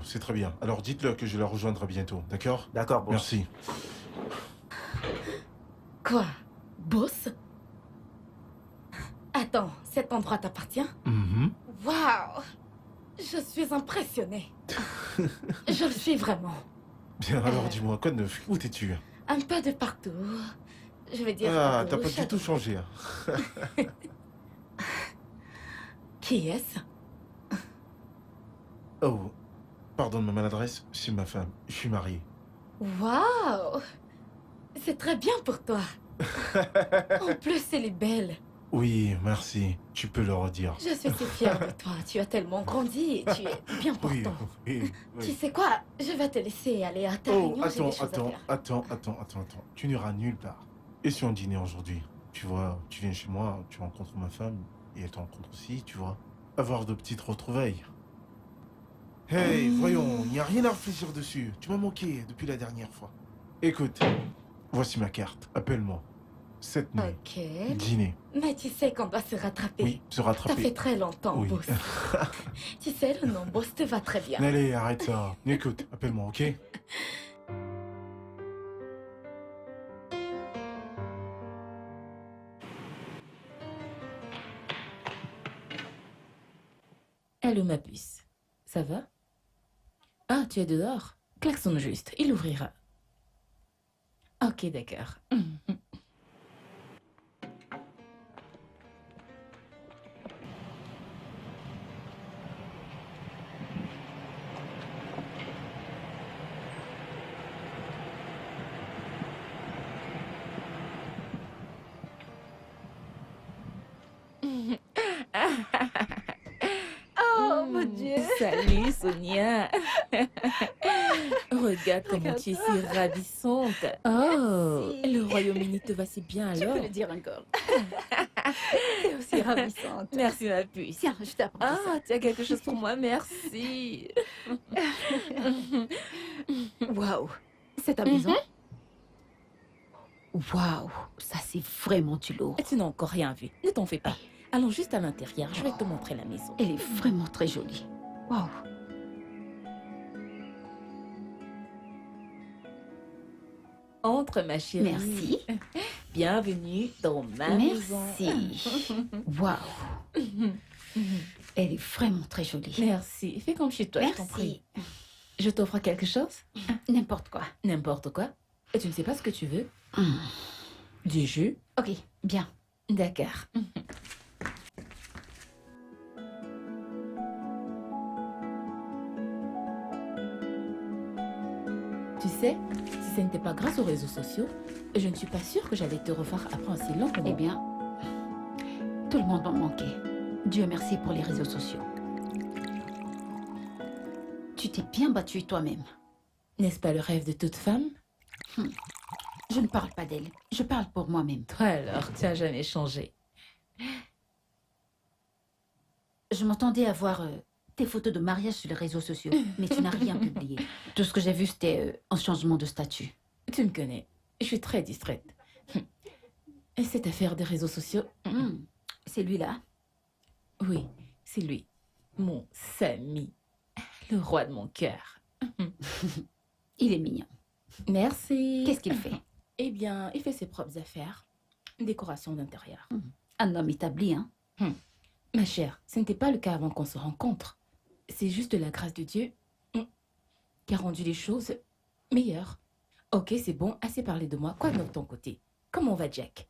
c'est très bien. Alors dites-le que je la rejoindrai bientôt, d'accord? D'accord, boss. Merci. Quoi? Boss? Attends, cet endroit t'appartient? Mhm. Waouh! Je suis impressionnée. Je le suis vraiment. Bien, alors dis-moi, quoi de neuf? Où t'es-tu? Un peu de partout. Je vais dire Ah, à t'as pas gauche, du à tout droite. changé. Hein. Qui est-ce? Oh, pardon de ma maladresse, c'est ma femme. Je suis marié. Waouh! C'est très bien pour toi. En plus, elle est belle. Oui, merci. Tu peux le redire. Je suis si fière de toi. Tu as tellement grandi et tu es bien Oui, portant. oui, Tu oui. sais quoi? Je vais te laisser aller à ta Oh, réunion. J'ai des attends, choses à attends, faire. attends. Tu n'iras nulle part. Et si on dînait aujourd'hui? Tu vois, tu viens chez moi, tu rencontres ma femme, et elle te rencontre aussi, tu vois. Avoir de petites retrouvailles. Hey, voyons, il n'y a rien à réfléchir dessus. Tu m'as manqué depuis la dernière fois. Écoute, voici ma carte. Appelle-moi. Cette nuit. Ok. Dîner. Mais tu sais qu'on doit se rattraper. Oui, se Ça rattraper. fait très longtemps, Oui. Boss. Tu sais, le nom Boss te va très bien. Allez, arrête ça. Écoute, appelle-moi, ok? Allô, ma puce. Ça va? Ah, tu es dehors? Klaxonne juste, il ouvrira. Ok, d'accord. Oh mon Dieu! Salut, Sonia. Regarde comment tu es si Regarde-toi. ravissante. Oh, Merci. le Royaume-Uni te va si bien Tu alors. peux le dire encore. T'es aussi ravissante. Merci, ma puce. Tiens, je t'apprends ça. Ah, tu as quelque chose pour moi, merci. Waouh! C'est ta maison? Waouh! Ça, c'est vraiment du lourd. Tu n'as encore rien vu, ne t'en fais pas. Allons juste à l'intérieur, je vais te montrer la maison. Elle est vraiment très jolie. Waouh! Entre, ma chérie. Merci. Bienvenue dans ma maison. Merci. Waouh! Elle est vraiment très jolie. Merci. Fais comme chez toi, je t'en prie. Merci. Je t'offre quelque chose? N'importe quoi. N'importe quoi. Et tu ne sais pas ce que tu veux? Hmm. Du jus? Ok, bien. D'accord. Tu sais, si ce n'était pas grâce aux réseaux sociaux, je ne suis pas sûre que j'allais te revoir après un si long moment. Eh bien, tout le monde m'en manquait. Dieu merci pour les réseaux sociaux. Tu t'es bien battue toi-même. N'est-ce pas le rêve de toute femme? Je ne parle pas d'elle. Je parle pour moi-même. Toi alors, tu n'as jamais changé. Je m'entendais à voir tes photos de mariage sur les réseaux sociaux, mais tu n'as rien publié. Tout ce que j'ai vu, c'était un changement de statut. Tu me connais, je suis très distraite. Et cette affaire des réseaux sociaux? C'est lui-là. Oui, c'est lui, mon Samy, le roi de mon cœur. Il est mignon. Merci. Qu'est-ce qu'il fait? Eh bien, il fait ses propres affaires. Décoration d'intérieur. Un homme établi, hein? Ma chère, ce n'était pas le cas avant qu'on se rencontre. C'est juste la grâce de Dieu qui a rendu les choses meilleures. Ok, c'est bon, assez parlé de moi. Quoi de ton côté? Comment va Jack?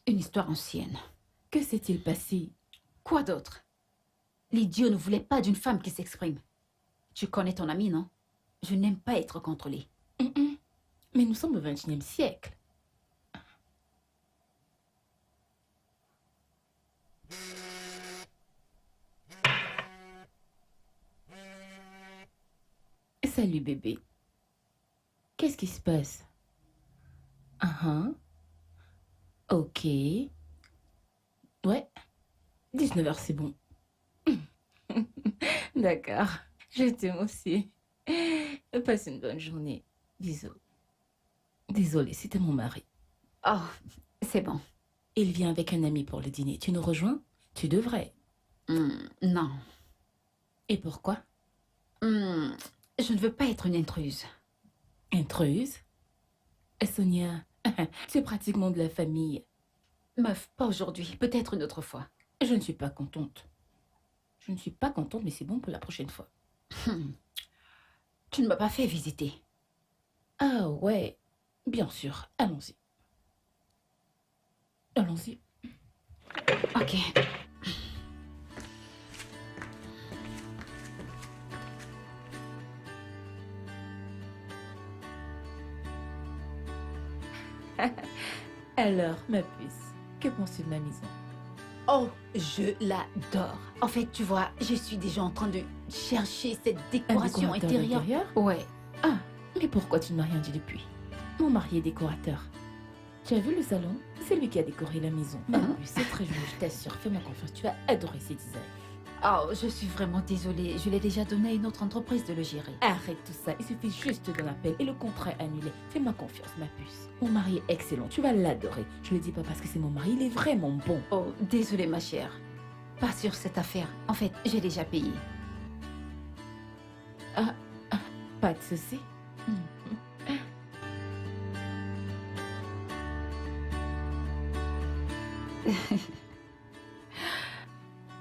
Une histoire ancienne. Que s'est-il passé? Quoi d'autre? Les dieux ne voulaient pas d'une femme qui s'exprime. Tu connais ton ami, non? Je n'aime pas être contrôlée. Mais nous sommes au XXIe siècle. Salut bébé. Qu'est-ce qui se passe? Ok. Ouais. 19h, c'est bon. D'accord. Je t'aime aussi. Passe une bonne journée. Bisous. Désolée, c'était mon mari. Oh, c'est bon. Il vient avec un ami pour le dîner. Tu nous rejoins? Tu devrais. Non. Et pourquoi? Je ne veux pas être une intruse. Intruse? Sonia, c'est pratiquement de la famille. Meuf, pas aujourd'hui. Peut-être une autre fois. Je ne suis pas contente. Je ne suis pas contente, mais c'est bon pour la prochaine fois. Tu ne m'as pas fait visiter. Ah ouais, bien sûr. Allons-y. Allons-y. Ok. Alors, ma puce, que penses-tu de ma maison? Oh, je l'adore. En fait, tu vois, je suis déjà en train de chercher cette Un décoration décorateur intérieure. d'intérieur? Ouais. Ah, mais pourquoi tu ne m'as rien dit depuis? Mon mari est décorateur. Tu as vu le salon? C'est lui qui a décoré la maison. Ma puce, c'est très joli, je t'assure. Fais-moi confiance, tu vas adorer ces designs. Oh, je suis vraiment désolée. Je l'ai déjà donné à une autre entreprise de le gérer. Arrête tout ça, il suffit juste d'un appel et le contrat est annulé. Fais-moi confiance, ma puce. Mon mari est excellent, tu vas l'adorer. Je le dis pas parce que c'est mon mari, il est vraiment bon. Oh, désolée, ma chère. Pas sur cette affaire. En fait, j'ai déjà payé. Pas de souci.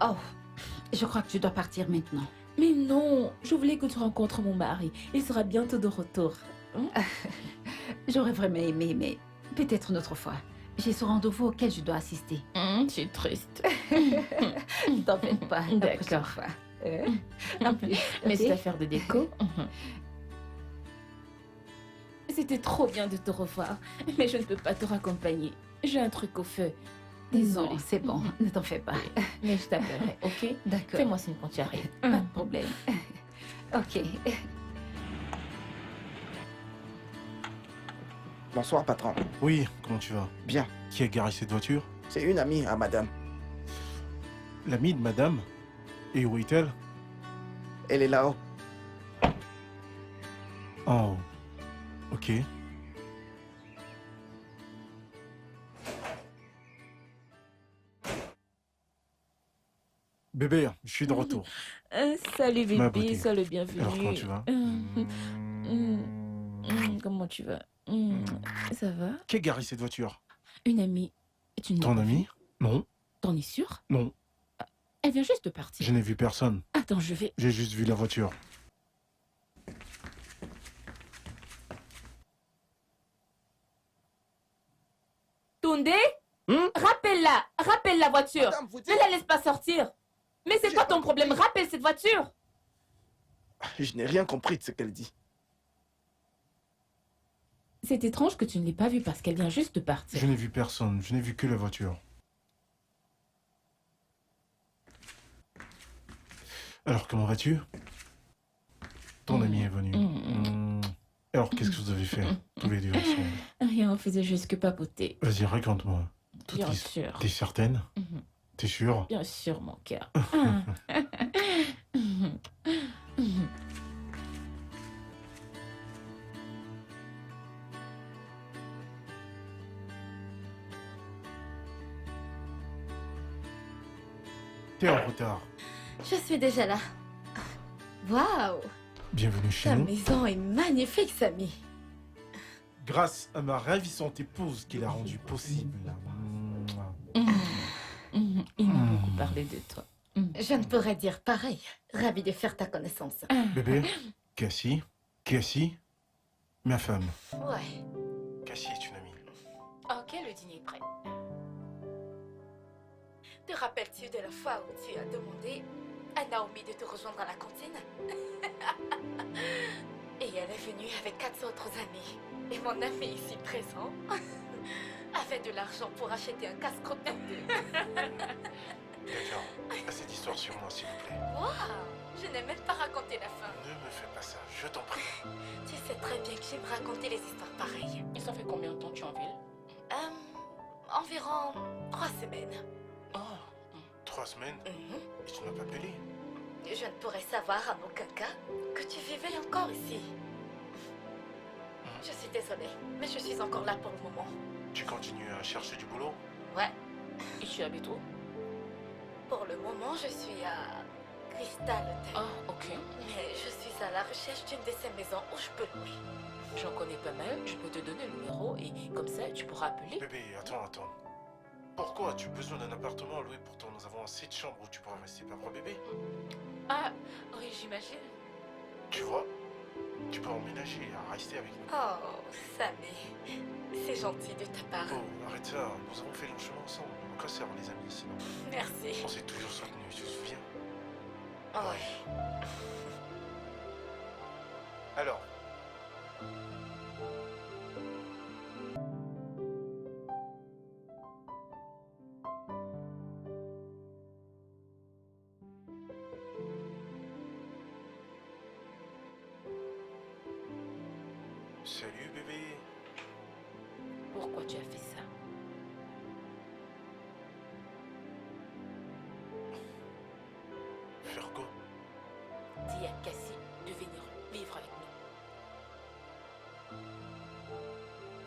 Oh, je crois que tu dois partir maintenant. Mais non, je voulais que tu rencontres mon mari. Il sera bientôt de retour. J'aurais vraiment aimé, mais peut-être une autre fois. J'ai ce rendez-vous auquel je dois assister. Je suis triste. T'en fais pas. La D'accord. prochaine fois. En plus, Mais ok? cette affaire de déco. C'était trop bien de te revoir, mais je ne peux pas te raccompagner. J'ai un truc au feu. Désolée. Non, c'est bon. Ne t'en fais pas. Mais je t'appellerai, ok? D'accord. Fais-moi signe quand tu arrives. Pas de problème. Ok. Bonsoir, patron. Oui, comment tu vas? Bien. Qui a garé cette voiture? C'est une amie à madame. L'amie de madame? Et où est-elle? Elle est là-haut. Oh. Ok. Bébé, je suis de retour. Salut Ma bébé, beauté. sois le bienvenu. Alors, comment tu vas? Comment tu vas? Ça va? Qui a garé cette voiture? Une amie. Tu ne l'as Ton pas amie? vue? Non, T'en es sûr? non, Elle vient juste de partir. je n'ai vu personne. Attends, je vais... J'ai juste vu la voiture. Toundé? Hmm? Rappelle-la! Rappelle la voiture! Madame, vous dites... Ne la laisse pas sortir! Mais c'est J'ai quoi pas ton problème? compris. Rappelle cette voiture! Je n'ai rien compris de ce qu'elle dit. C'est étrange que tu ne l'aies pas vue parce qu'elle vient juste de partir. Je n'ai vu personne, je n'ai vu que la voiture. Alors, comment vas-tu? Ton ami est venu. Alors, qu'est-ce que vous avez fait, tous les deux ensemble? Rien, on faisait juste que papoter. Vas-y, raconte-moi. Bien sûr. T'es certaine? Mhm. T'es sûre? Bien sûr, mon cœur. T'es en retard. Je suis déjà là. Waouh! Bienvenue chez Ta nous. maison est magnifique, Samy. Grâce à ma ravissante épouse qui l'a rendu possible. Il m'a beaucoup parlé de toi. Je ne pourrais dire pareil. Ravi de faire ta connaissance. Bébé, Cassie, ma femme. Ouais. Cassie est une amie. Ok, le dîner est prêt. Te rappelles-tu de la fois où tu as demandé à Naomi de te rejoindre à la cantine? Et elle est venue avec 4 autres amis. Et mon ami ici présent avait de l'argent pour acheter un casse-croûte pour deux. D'accord. Cette histoire sur moi, s'il vous plaît. Waouh! Je n'ai même pas raconté la fin. Ne me fais pas ça, je t'en prie. Tu sais très bien que j'aime raconter les histoires pareilles. Et ça fait combien de temps que tu es en ville? Environ 3 semaines. Oh. 3 semaines Mhm. et tu ne m'as pas appelé. Je ne pourrais savoir en aucun cas que tu vivais encore ici. Je suis désolée, mais je suis encore là pour le moment. Tu continues à chercher du boulot? Ouais, Et tu habites où? pour le moment, je suis à Vista l'hôtel. Ah, ok. Mais je suis à la recherche d'une de ces maisons où je peux louer. J'en connais pas mal. Je peux te donner le numéro et comme ça, tu pourras appeler. Bébé, attends. Pourquoi as-tu besoin d'un appartement à louer? Pourtant, nous avons assez de chambres où tu pourras rester, pas vrai, bébé? Ah, oui, j'imagine. Tu vois, tu peux emménager à rester avec nous. Oh, Samy, c'est gentil de ta part. Oh, arrête ça, nous avons fait long chemin ensemble. On cassera les amis, sinon. Merci. On s'est toujours soutenus, tu te souviens? Oui. Alors, salut bébé. Pourquoi tu as fait ça? Faire quoi? Dis à Cassie de venir vivre avec nous.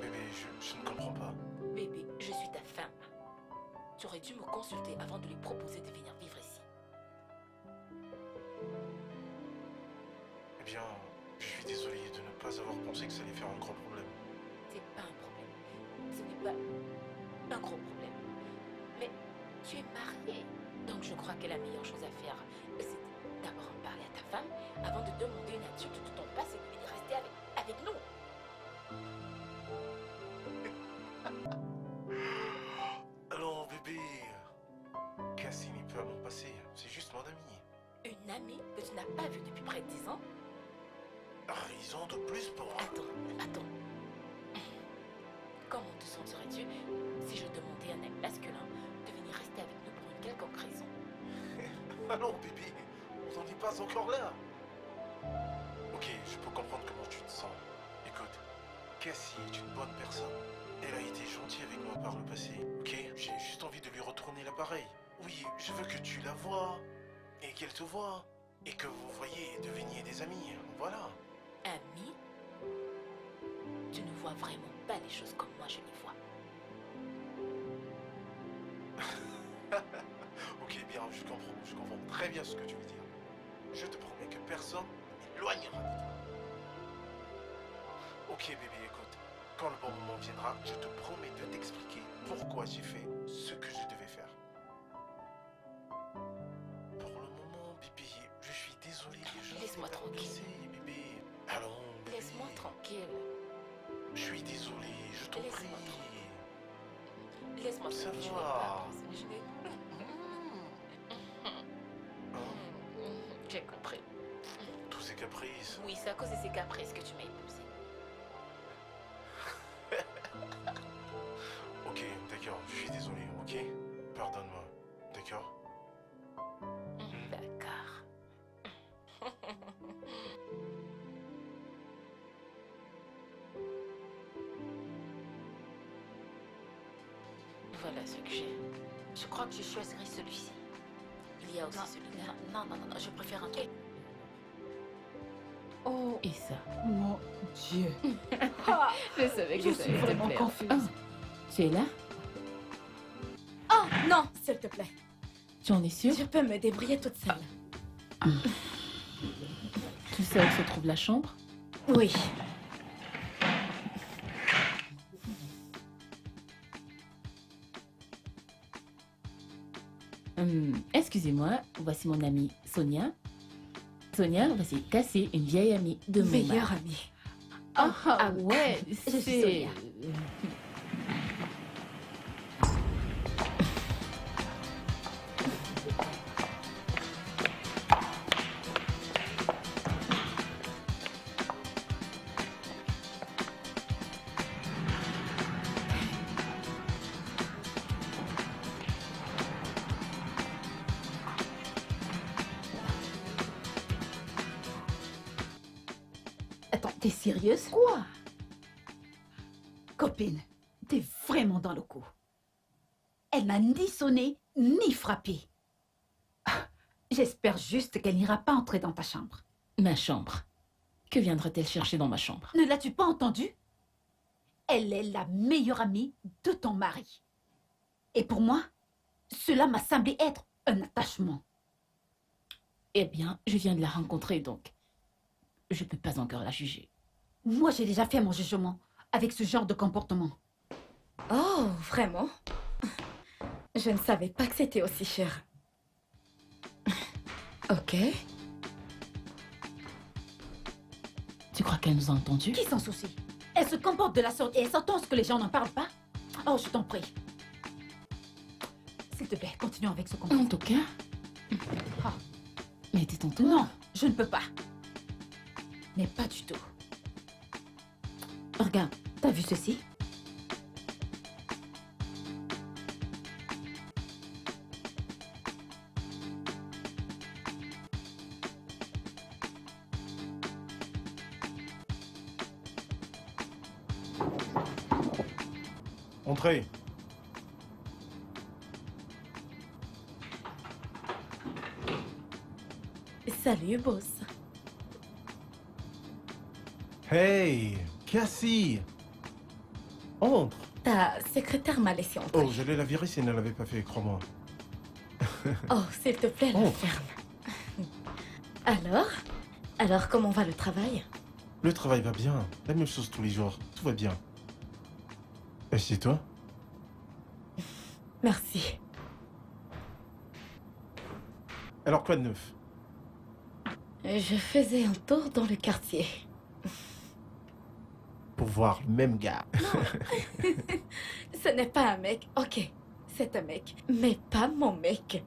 Bébé, je ne comprends pas. Bébé, je suis ta femme. Tu aurais dû me consulter avant de lui proposer de venir vivre ici. Eh bien, je suis désolé de ne pas avoir pensé que ça allait faire un grand problème. C'est pas un problème. Ce n'est pas un gros problème. Mais tu es mariée. Donc je crois que la meilleure chose à faire, c'est d'abord en parler à ta femme avant de demander une adulte de ton passé de venir rester avec nous. Alors bébé, Cassie n'est pas à mon passé, c'est juste mon ami. Une amie que tu n'as pas vue depuis près de 10 ans. Raison de plus pour moi. Attends. Comment te sentirais-tu si je demandais à un ami masculin de venir rester avec nous pour une quelconque raison? Alors bébé, on n'en est pas encore là. Ok, je peux comprendre comment tu te sens. Écoute, Cassie est une bonne personne. Elle a été gentille avec moi par le passé, ok? J'ai juste envie de lui retourner l'appareil. Oui, je veux que tu la vois, et qu'elle te voie, et que vous voyez deveniez des amis, voilà. Ami? Tu ne vois vraiment pas les choses comme moi je les vois. Ok, bien, je comprends très bien ce que tu veux dire. Je te promets que personne ne m'éloignera de toi. Ok, bébé, écoute. Quand le bon moment viendra, je te promets de t'expliquer pourquoi j'ai fait ce que je devais faire. Pour le moment, bébé, je suis désolé. Laisse-moi tranquille. Bébé. Allons, bébé. Laisse-moi tranquille. Je suis désolé, je t'en prie. Laisse-moi Laisse-moi Ça tranquille. Je va. n'ai pas besoin. J'ai compris. Tous ces caprices. Oui, c'est à cause de ces caprices que tu m'as épousé. Ok, d'accord, je suis désolé, ok? Pardonne-moi, d'accord? D'accord. Voilà ce que j'ai. Je crois que je choisirai celui-ci. Il y a aussi celui-là. Non, je préfère un truc. Oh, Et ça. mon Dieu. Je savais Je suis vraiment confuse. Tu es là? Oh, non, s'il te plaît. Tu en es sûre? Je peux me débrouiller toute seule. Tu sais où se trouve la chambre? Oui. Excusez-moi, voici mon amie Sonia. Sonia, voici Cassie, une vieille amie de mon mari. Meilleure amie. Ah ouais, suis c'est... Sonia. Attends, t'es sérieuse? Quoi? Copine, t'es vraiment dans le coup. Elle n'a ni sonné, ni frappé. Ah, j'espère juste qu'elle n'ira pas entrer dans ta chambre. Ma chambre. Que viendra-t-elle chercher dans ma chambre? Ne l'as-tu pas entendu? Elle est la meilleure amie de ton mari. Et pour moi, cela m'a semblé être un attachement. Eh bien, je viens de la rencontrer, donc je peux pas encore la juger. Moi, j'ai déjà fait mon jugement avec ce genre de comportement. Oh, vraiment? Je ne savais pas que c'était aussi cher. Ok. Tu crois qu'elle nous a entendus? Qui s'en soucie? Elle se comporte de la sorte et elle s'entend ce que les gens n'en parlent pas? Oh, je t'en prie. S'il te plaît, continuons avec ce En comportement. tout cas... Ah. Mais t'es ton tour. Non, je ne peux pas. Mais pas du tout. Regarde, t'as vu ceci? Entrez. Salut, boss. Hey, Cassie. Entre. Ta secrétaire m'a laissé entrer. Oh, j'allais la virer si elle ne l'avait pas fait, crois-moi. Oh, s'il te plaît, la Oh. ferme. Alors? Alors, comment va le travail? Le travail va bien. La même chose tous les jours. Tout va bien. Assieds-toi. Merci. Alors, quoi de neuf? Je faisais un tour dans le quartier. Pour voir le même gars. Ce n'est pas un mec. Ok, c'est un mec. Mais pas mon mec.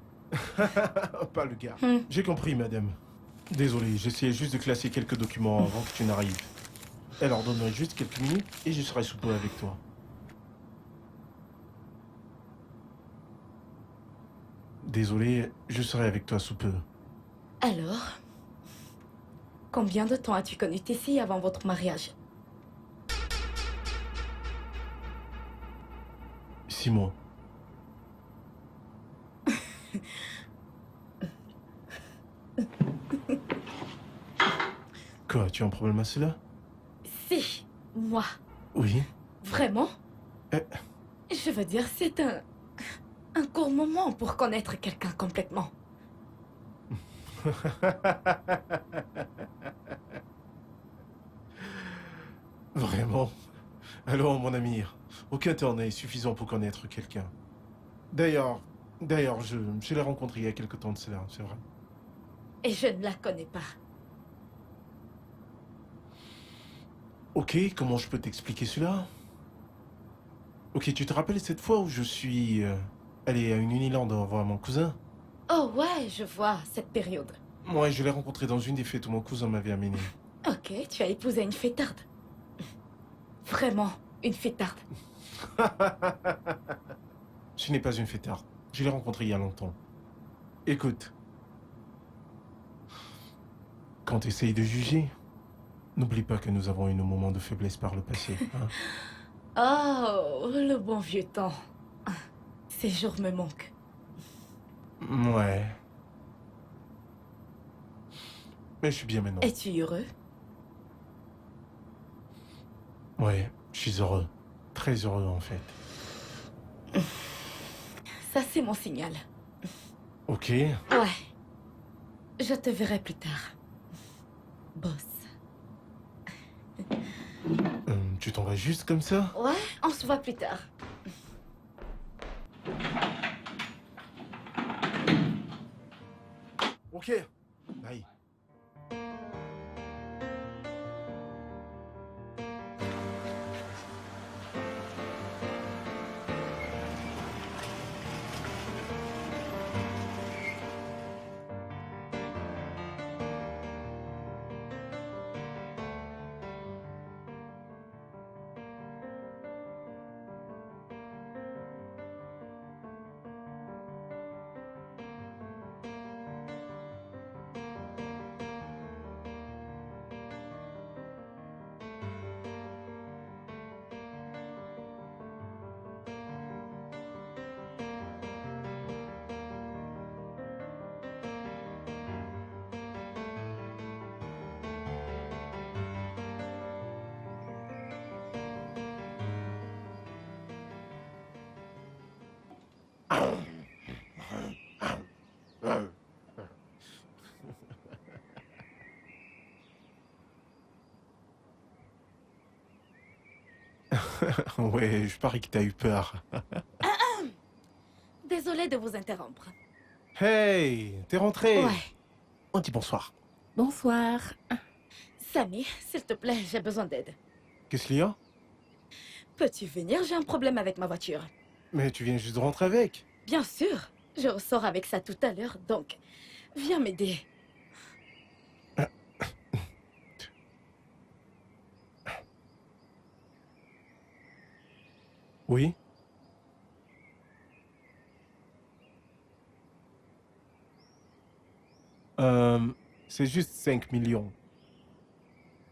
Pas le gars. Hmm. J'ai compris, madame. Désolé, j'essayais juste de classer quelques documents avant que tu n'arrives. Alors, donne-moi juste quelques minutes et je serai sous peu avec toi. Désolé, je serai avec toi sous peu. Alors? Combien de temps as-tu connu Tessie avant votre mariage? 6 mois. Quoi, tu as un problème à cela? Si, moi. Oui. Vraiment? Euh. Je veux dire, c'est un court moment pour connaître quelqu'un complètement. Vraiment? Alors, mon ami, aucun temps n'est suffisant pour connaître quelqu'un. D'ailleurs, je l'ai rencontré il y a quelque temps de cela, c'est vrai. Et je ne la connais pas. Ok, comment je peux t'expliquer cela? Ok, tu te rappelles cette fois où je suis allé à une Uniland voir mon cousin? Oh ouais, je vois cette période. Moi, je l'ai rencontré dans une des fêtes où mon cousin m'avait amené. Ok, tu as épousé une fêtarde. Vraiment, une fêtarde. Ce n'est pas une fêtarde. Je l'ai rencontré il y a longtemps. Écoute, quand tu essayes de juger, n'oublie pas que nous avons eu nos moments de faiblesse par le passé. Hein? Oh, le bon vieux temps. Ces jours me manquent. Ouais. Mais je suis bien maintenant. Es-tu heureux? Ouais, je suis heureux. Très heureux, en fait. Ça, c'est mon signal. Ok. Ouais. Je te verrai plus tard. Boss. Tu t'en vas juste comme ça? Ouais, on se voit plus tard. Ok. Bye. Ouais, je parie que t'as eu peur. Désolée de vous interrompre. Hey, t'es rentré? Ouais. On dit bonsoir. Bonsoir. Samy, s'il te plaît, j'ai besoin d'aide. Qu'est-ce qu'il y a? Peux-tu venir? J'ai un problème avec ma voiture. Mais tu viens juste de rentrer avec. Bien sûr. Je ressors avec ça tout à l'heure, donc viens m'aider. Oui? C'est juste 5 millions.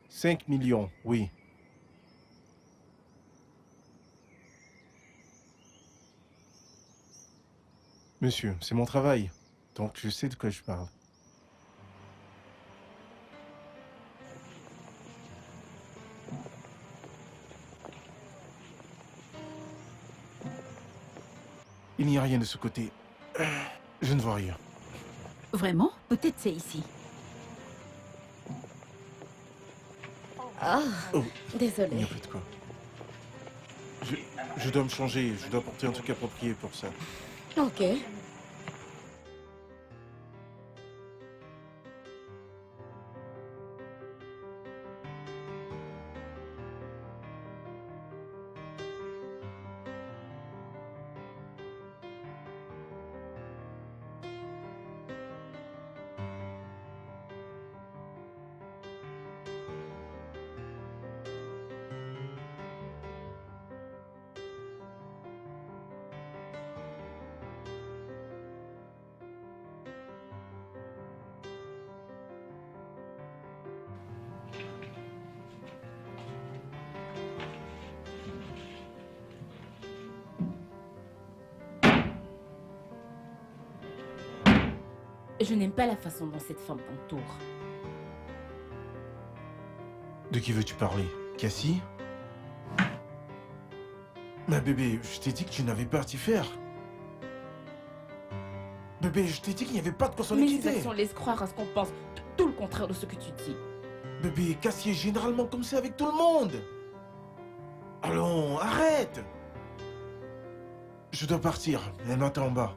5 millions, oui. Monsieur, c'est mon travail, donc je sais de quoi je parle. Il n'y a rien de ce côté. Je ne vois rien. Vraiment? Peut-être c'est ici. Ah, Oh. Il n'y désolée. a pas de quoi. Je dois me changer, je dois porter un truc approprié pour ça. Ok. Je n'aime pas la façon dont cette femme t'entoure. De qui veux-tu parler? Cassie? Ma bébé, je t'ai dit que tu n'avais pas à t'y faire. Bébé, je t'ai dit qu'il n'y avait pas de quoi s'en Mais ces inquiéter. actions laissent croire à ce qu'on pense tout le contraire de ce que tu dis. Bébé, Cassie est généralement comme ça avec tout le monde. Allons, arrête. Je dois partir. Elle m'attend en bas.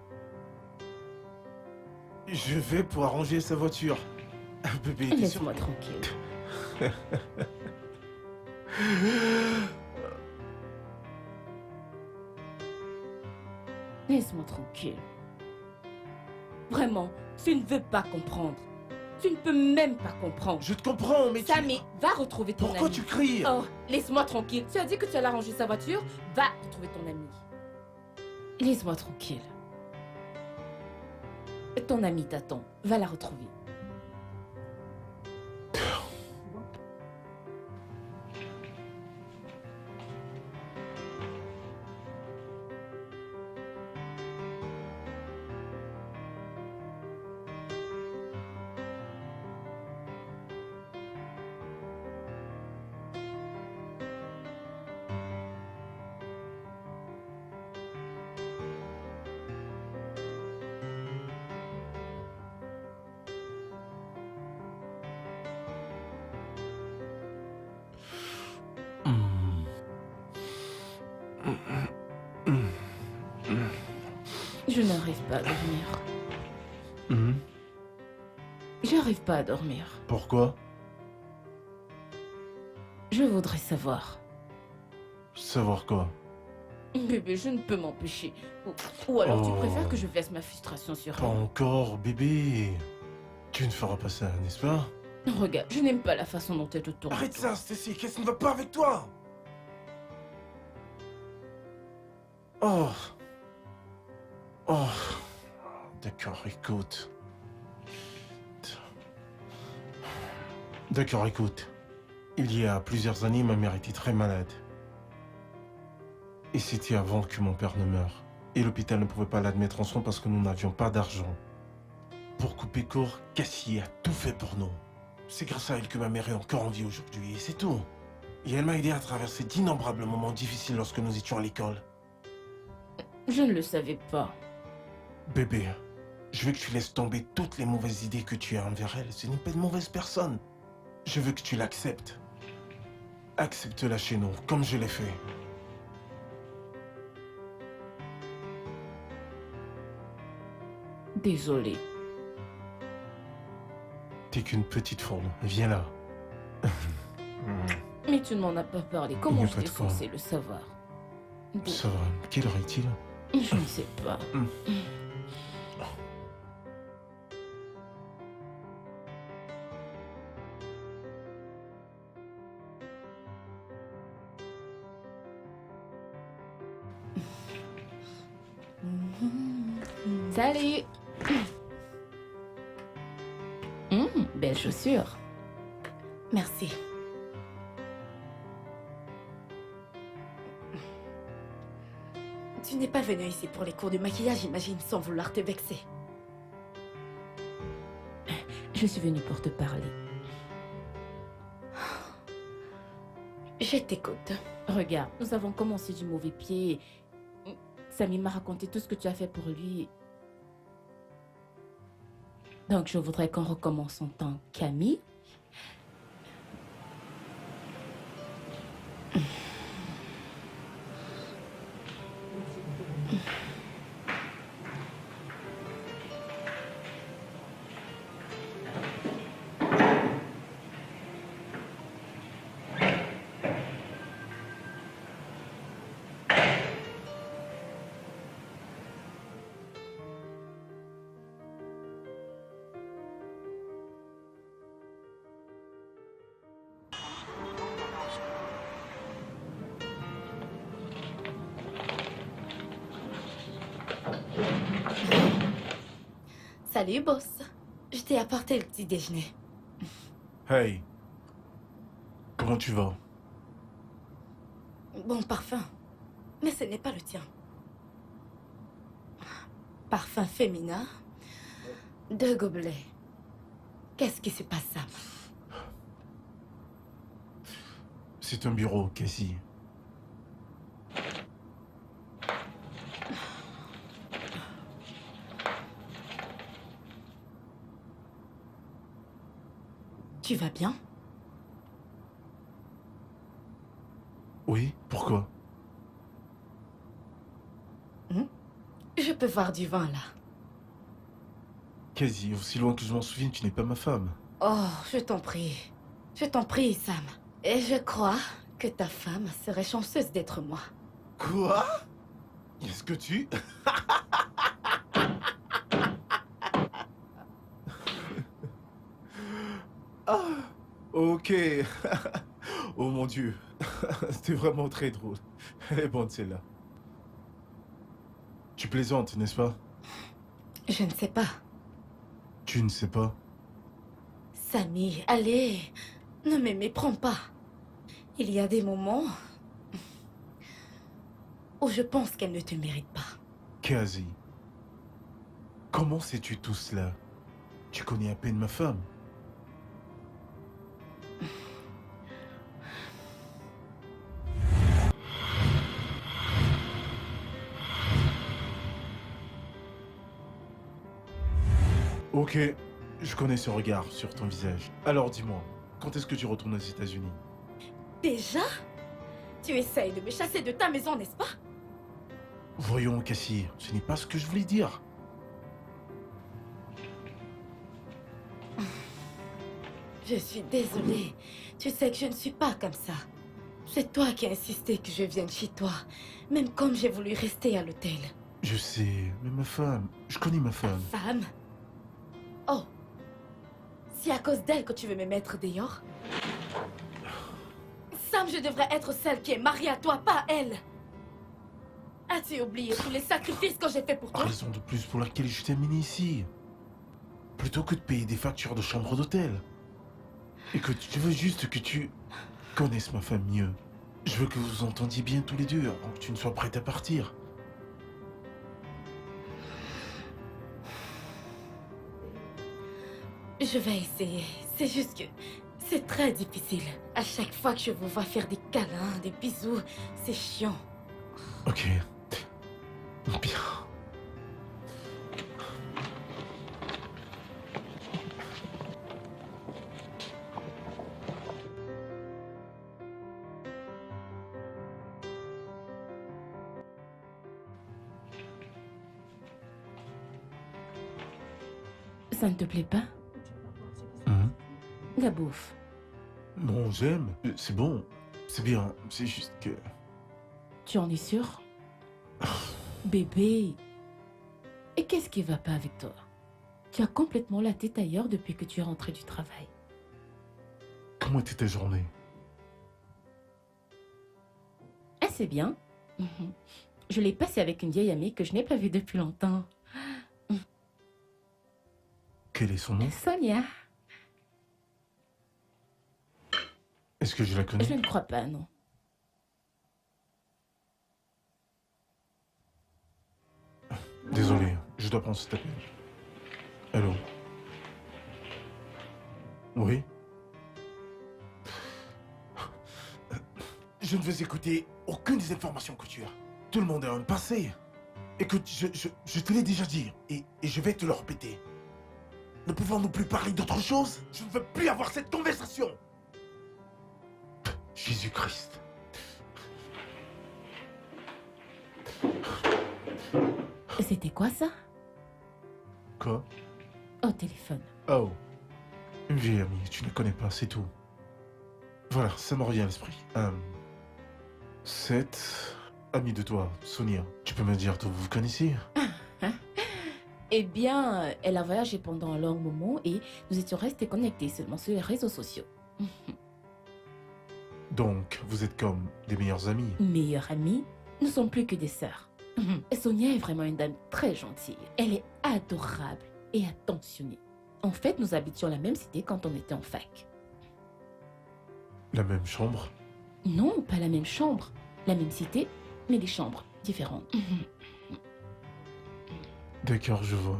Je vais pour arranger sa voiture. Bébé, t'es sûr? Laisse-moi tranquille. Laisse-moi tranquille. Vraiment, tu ne veux pas comprendre. Tu ne peux même pas comprendre. Je te comprends, mais tu... Samy, va retrouver ton Pourquoi ami. tu cries? Oh, laisse-moi tranquille. Tu as dit que tu allais ranger sa voiture. Va retrouver ton ami. Laisse-moi tranquille. Ton ami t'attend. Va la retrouver. Je n'arrive pas à dormir. J'arrive pas à dormir. Pourquoi? Je voudrais savoir. Savoir quoi? Bébé, je ne peux m'empêcher. Ou alors tu Oh. préfères que je verse ma frustration sur Pas elle. encore, bébé. Tu ne feras pas ça, n'est-ce pas? Regarde, je n'aime pas la façon dont elle te tourne. Arrête ça, Stacy. Qu'est-ce qui ne va pas avec toi? Oh. Oh. D'accord, écoute. D'accord, écoute. Il y a plusieurs années, ma mère était très malade. Et c'était avant que mon père ne meure. Et l'hôpital ne pouvait pas l'admettre en soins parce que nous n'avions pas d'argent. Pour couper court, Cassie a tout fait pour nous. C'est grâce à elle que ma mère est encore en vie aujourd'hui, et c'est tout. Et elle m'a aidé à traverser d'innombrables moments difficiles lorsque nous étions à l'école. Je ne le savais pas. Bébé, je veux que tu laisses tomber toutes les mauvaises idées que tu as envers elle. Ce n'est pas une mauvaise personne. Je veux que tu l'acceptes. Accepte-la chez nous, comme je l'ai fait. Désolée. T'es qu'une petite fourne. Viens là. Mais tu ne m'en as pas parlé. Comment Y a je pas suis de quoi. censée le savoir? Bon, Ça va. Quelle heure est-il? je ne sais pas. Salut. Belle chaussure. Merci. Tu n'es pas venu ici pour les cours de maquillage, j'imagine, sans vouloir te vexer. Je suis venue pour te parler. Je t'écoute. Regarde, nous avons commencé du mauvais pied. Samy m'a raconté tout ce que tu as fait pour lui. Donc, je voudrais qu'on recommence en tant qu'amis. Salut, boss. Je t'ai apporté le petit déjeuner. Hey. Comment tu vas? Bon parfum. Mais ce n'est pas le tien. Parfum féminin. 2 gobelets. Qu'est-ce qui se passe, Sam? C'est un bureau, Cassie. Tu vas bien? Oui, pourquoi? Je peux voir du vin, là. Cassie, aussi loin que je m'en souvienne, tu n'es pas ma femme. Oh, je t'en prie. Je t'en prie, Sam. Et je crois que ta femme serait chanceuse d'être moi. Quoi? Est-ce que tu... Ah, ok. Oh mon Dieu. C'était vraiment très drôle. Elle est bonne celle-là. Tu plaisantes, n'est-ce pas? Je ne sais pas. Tu ne sais pas? Samy, allez. Ne me méprends pas. Il y a des moments où je pense qu'elle ne te mérite pas. Cassie, comment sais-tu tout cela? Tu connais à peine ma femme. Ok, je connais ce regard sur ton visage. Alors dis-moi, quand est-ce que tu retournes aux États-Unis? Déjà? Tu essayes de me chasser de ta maison, n'est-ce pas? Voyons, Cassie, ce n'est pas ce que je voulais dire. Je suis désolée. Tu sais que je ne suis pas comme ça. C'est toi qui as insisté que je vienne chez toi, même comme j'ai voulu rester à l'hôtel. Je sais, mais ma femme, je connais ma femme. Femme? Oh. C'est à cause d'elle que tu veux me mettre dehors? Sam, je devrais être celle qui est mariée à toi, pas elle. As-tu oublié tous les sacrifices que j'ai fait pour toi? Raison de plus pour laquelle je t'ai amené ici. Plutôt que de payer des factures de chambre d'hôtel. Écoute, je veux juste que tu connaisses ma femme mieux. Je veux que vous vous entendiez bien tous les deux avant que tu ne sois prête à partir. Je vais essayer. C'est juste que c'est très difficile. À chaque fois que je vous vois faire des câlins, des bisous, c'est chiant. Ok. Bien. Ça ne te plaît pas? Mhm. La bouffe. Non, j'aime. C'est bon. C'est bien. C'est juste que... Tu en es sûr? Bébé. Et qu'est-ce qui va pas avec toi? Tu as complètement la tête ailleurs depuis que tu es rentré du travail. Comment était ta journée? Ah, c'est bien. Mhm. Je l'ai passé avec une vieille amie que je n'ai pas vue depuis longtemps. Quel est son nom? Sonia. Est-ce que je la Je connais? ne crois pas, non. Désolé, je dois prendre cet appel. Allô? Oui? Je ne veux écouter aucune des informations que tu as. Tout le monde a un passé. Écoute, je te l'ai déjà dit, et je vais te le répéter. Ne pouvons-nous plus parler d'autre chose? Je ne veux plus avoir cette conversation. Jésus-Christ. C'était quoi ça? Quoi? Au téléphone. Oh. Une vieille amie, tu ne connais pas, c'est tout. Voilà, ça me revient à l'esprit. Cette amie de toi, Sonia, tu peux me dire d'où vous vous connaissez? Eh bien, elle a voyagé pendant un long moment et nous étions restés connectés seulement sur les réseaux sociaux. Donc, vous êtes comme des meilleurs amis. Meilleure amie, nous sommes plus que des sœurs. Sonia est vraiment une dame très gentille. Elle est adorable et attentionnée. En fait, nous habitions la même cité quand on était en fac. La même chambre? Non, pas la même chambre. La même cité, mais des chambres différentes. D'accord, je vois.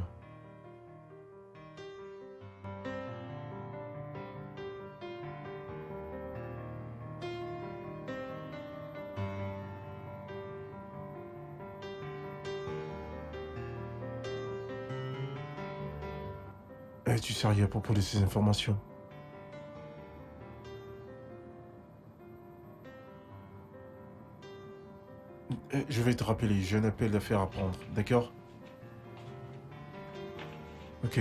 Es-tu sérieux à propos de ces informations? Je vais te rappeler, j'ai un appel d'affaires à prendre, d'accord? Ok.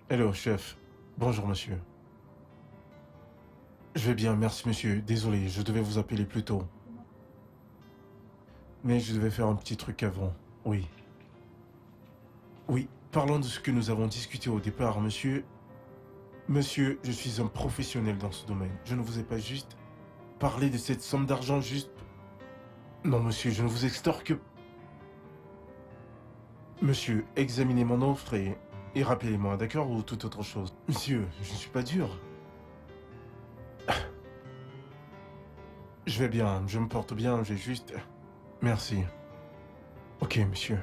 Hello, chef. Bonjour, monsieur. Je vais bien, merci, monsieur. Désolé, je devais vous appeler plus tôt. Mais je devais faire un petit truc avant. Oui. Oui, parlons de ce que nous avons discuté au départ, monsieur. Monsieur, je suis un professionnel dans ce domaine. Je ne vous ai pas juste parlé de cette somme d'argent juste... Non, monsieur, je ne vous extorque... Monsieur, examinez mon offre et rappelez-moi, d'accord, ou toute autre chose. Monsieur, je ne suis pas dur. Je vais bien, je me porte bien, j'ai juste... Merci. Ok, monsieur.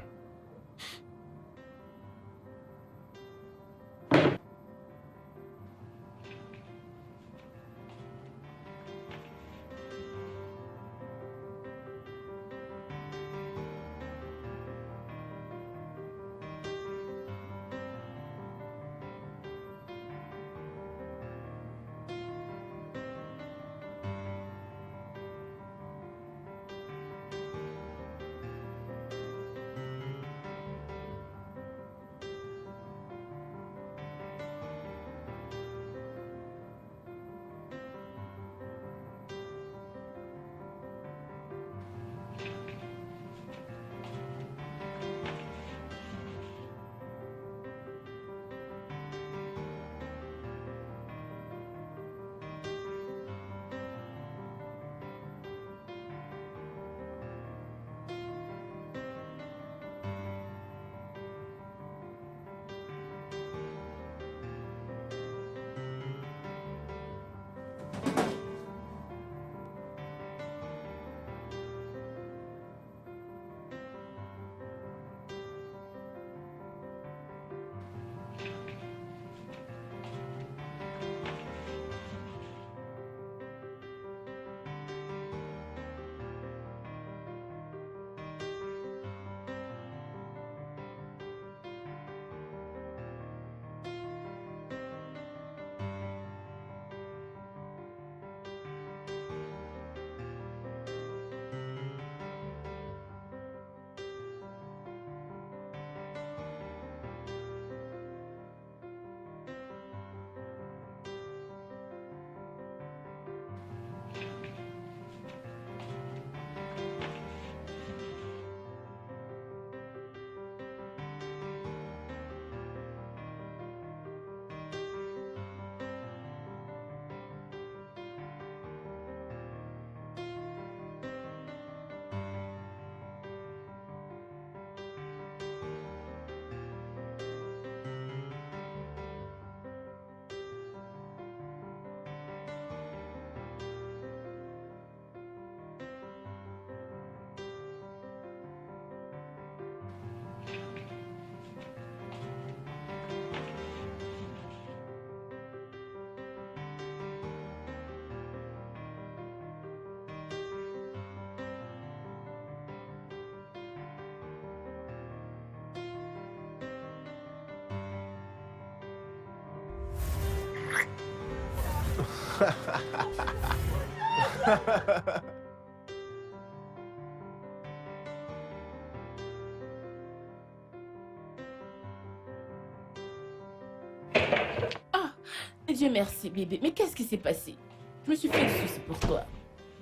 Dieu merci, bébé. Mais qu'est-ce qui s'est passé? Je me suis fait le souci pour toi.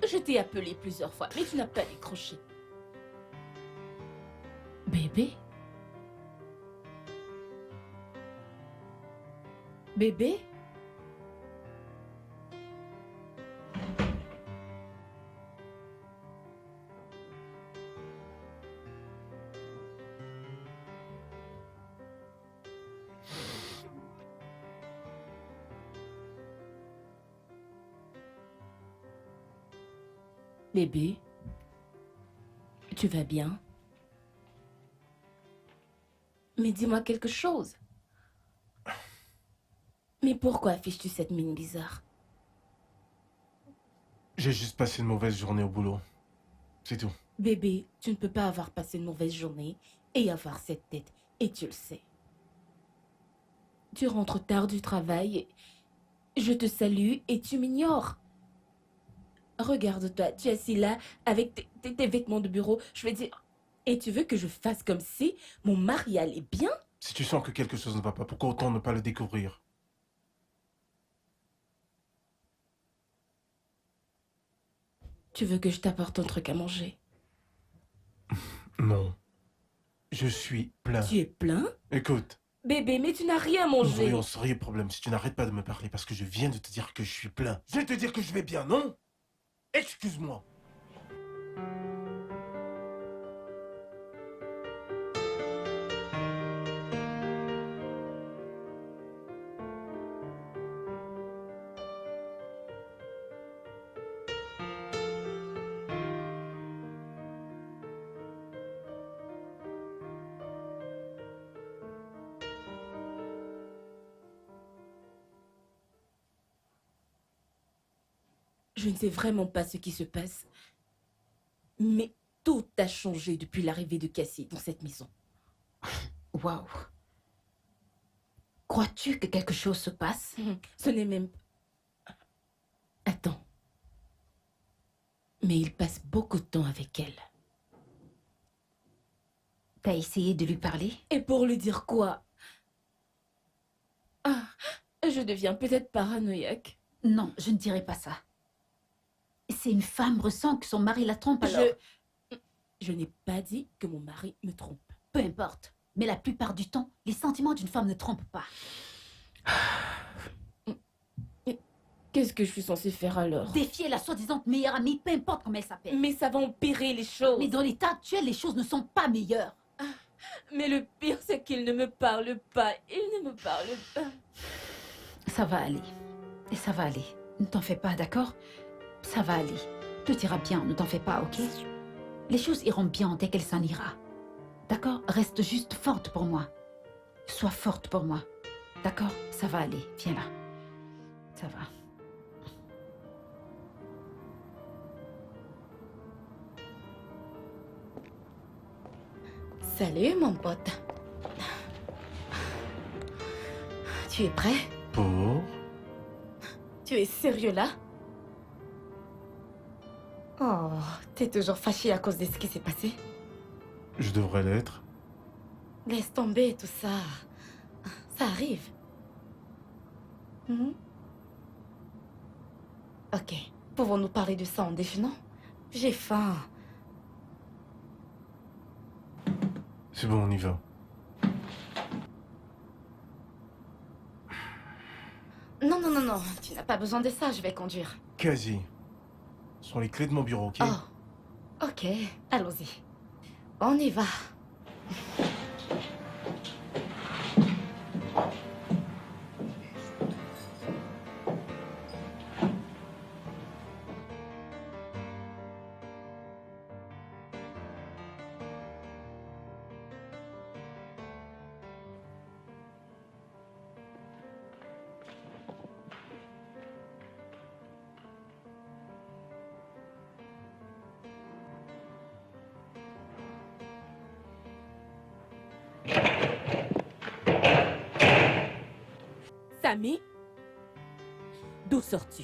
Je t'ai appelé plusieurs fois, mais tu n'as pas décroché. Bébé? Bébé? Bébé, tu vas bien? Mais dis-moi quelque chose. Mais pourquoi affiches-tu cette mine bizarre? J'ai juste passé une mauvaise journée au boulot. C'est tout. Bébé, tu ne peux pas avoir passé une mauvaise journée et avoir cette tête, et tu le sais. Tu rentres tard du travail, je te salue et tu m'ignores. Regarde-toi, tu es assis là avec tes vêtements de bureau, je veux dire... Et tu veux que je fasse comme si mon mari allait bien? Si tu sens que quelque chose ne va pas, pourquoi autant ne pas le découvrir? Tu veux que je t'apporte un truc à manger? Non. Je suis plein. Tu es plein? Écoute, Bébé, mais tu n'as rien nous mangé. aurions un sérieux problème si tu n'arrêtes pas de me parler parce que je viens de te dire que je suis plein. Je vais te dire que je vais bien, non? Excuse-moi. Je ne sais vraiment pas ce qui se passe, mais tout a changé depuis l'arrivée de Cassie dans cette maison. Waouh. Crois-tu que quelque chose se passe? Ce n'est même... Attends. Mais il passe beaucoup de temps avec elle. T'as essayé de lui parler? Et pour lui dire quoi? Ah, je deviens peut-être paranoïaque. Non, je ne dirais pas ça. Si une femme ressent que son mari la trompe, alors... Je n'ai pas dit que mon mari me trompe. Peu importe. Mais la plupart du temps, les sentiments d'une femme ne trompent pas. Qu'est-ce que je suis censée faire alors? Défier la soi-disant meilleure amie, peu importe comment elle s'appelle. Mais ça va empirer les choses. Mais dans l'état actuel, les choses ne sont pas meilleures. Mais le pire, c'est qu'il ne me parle pas. Il ne me parle pas. Ça va aller. Et ça va aller. Ne t'en fais pas, d'accord? Ça va aller. Tout ira bien, ne t'en fais pas, ok? Les choses iront bien dès qu'elle s'en ira. D'accord? Reste juste forte pour moi. Sois forte pour moi. D'accord? Ça va aller. Viens là. Ça va. Salut, mon pote. Tu es prêt? Pour... Tu es sérieux là? Oh, t'es toujours fâché à cause de ce qui s'est passé? Je devrais l'être. Laisse tomber tout ça. Ça arrive. Ok. Pouvons-nous parler de ça en déjeunant? J'ai faim. C'est bon, on y va. Non, non, non, non. Tu n'as pas besoin de ça, je vais conduire. Quasi. Ce sont les clés de mon bureau, ok? Oh. Ok, allons-y. On y va. Samy, d'où sors-tu?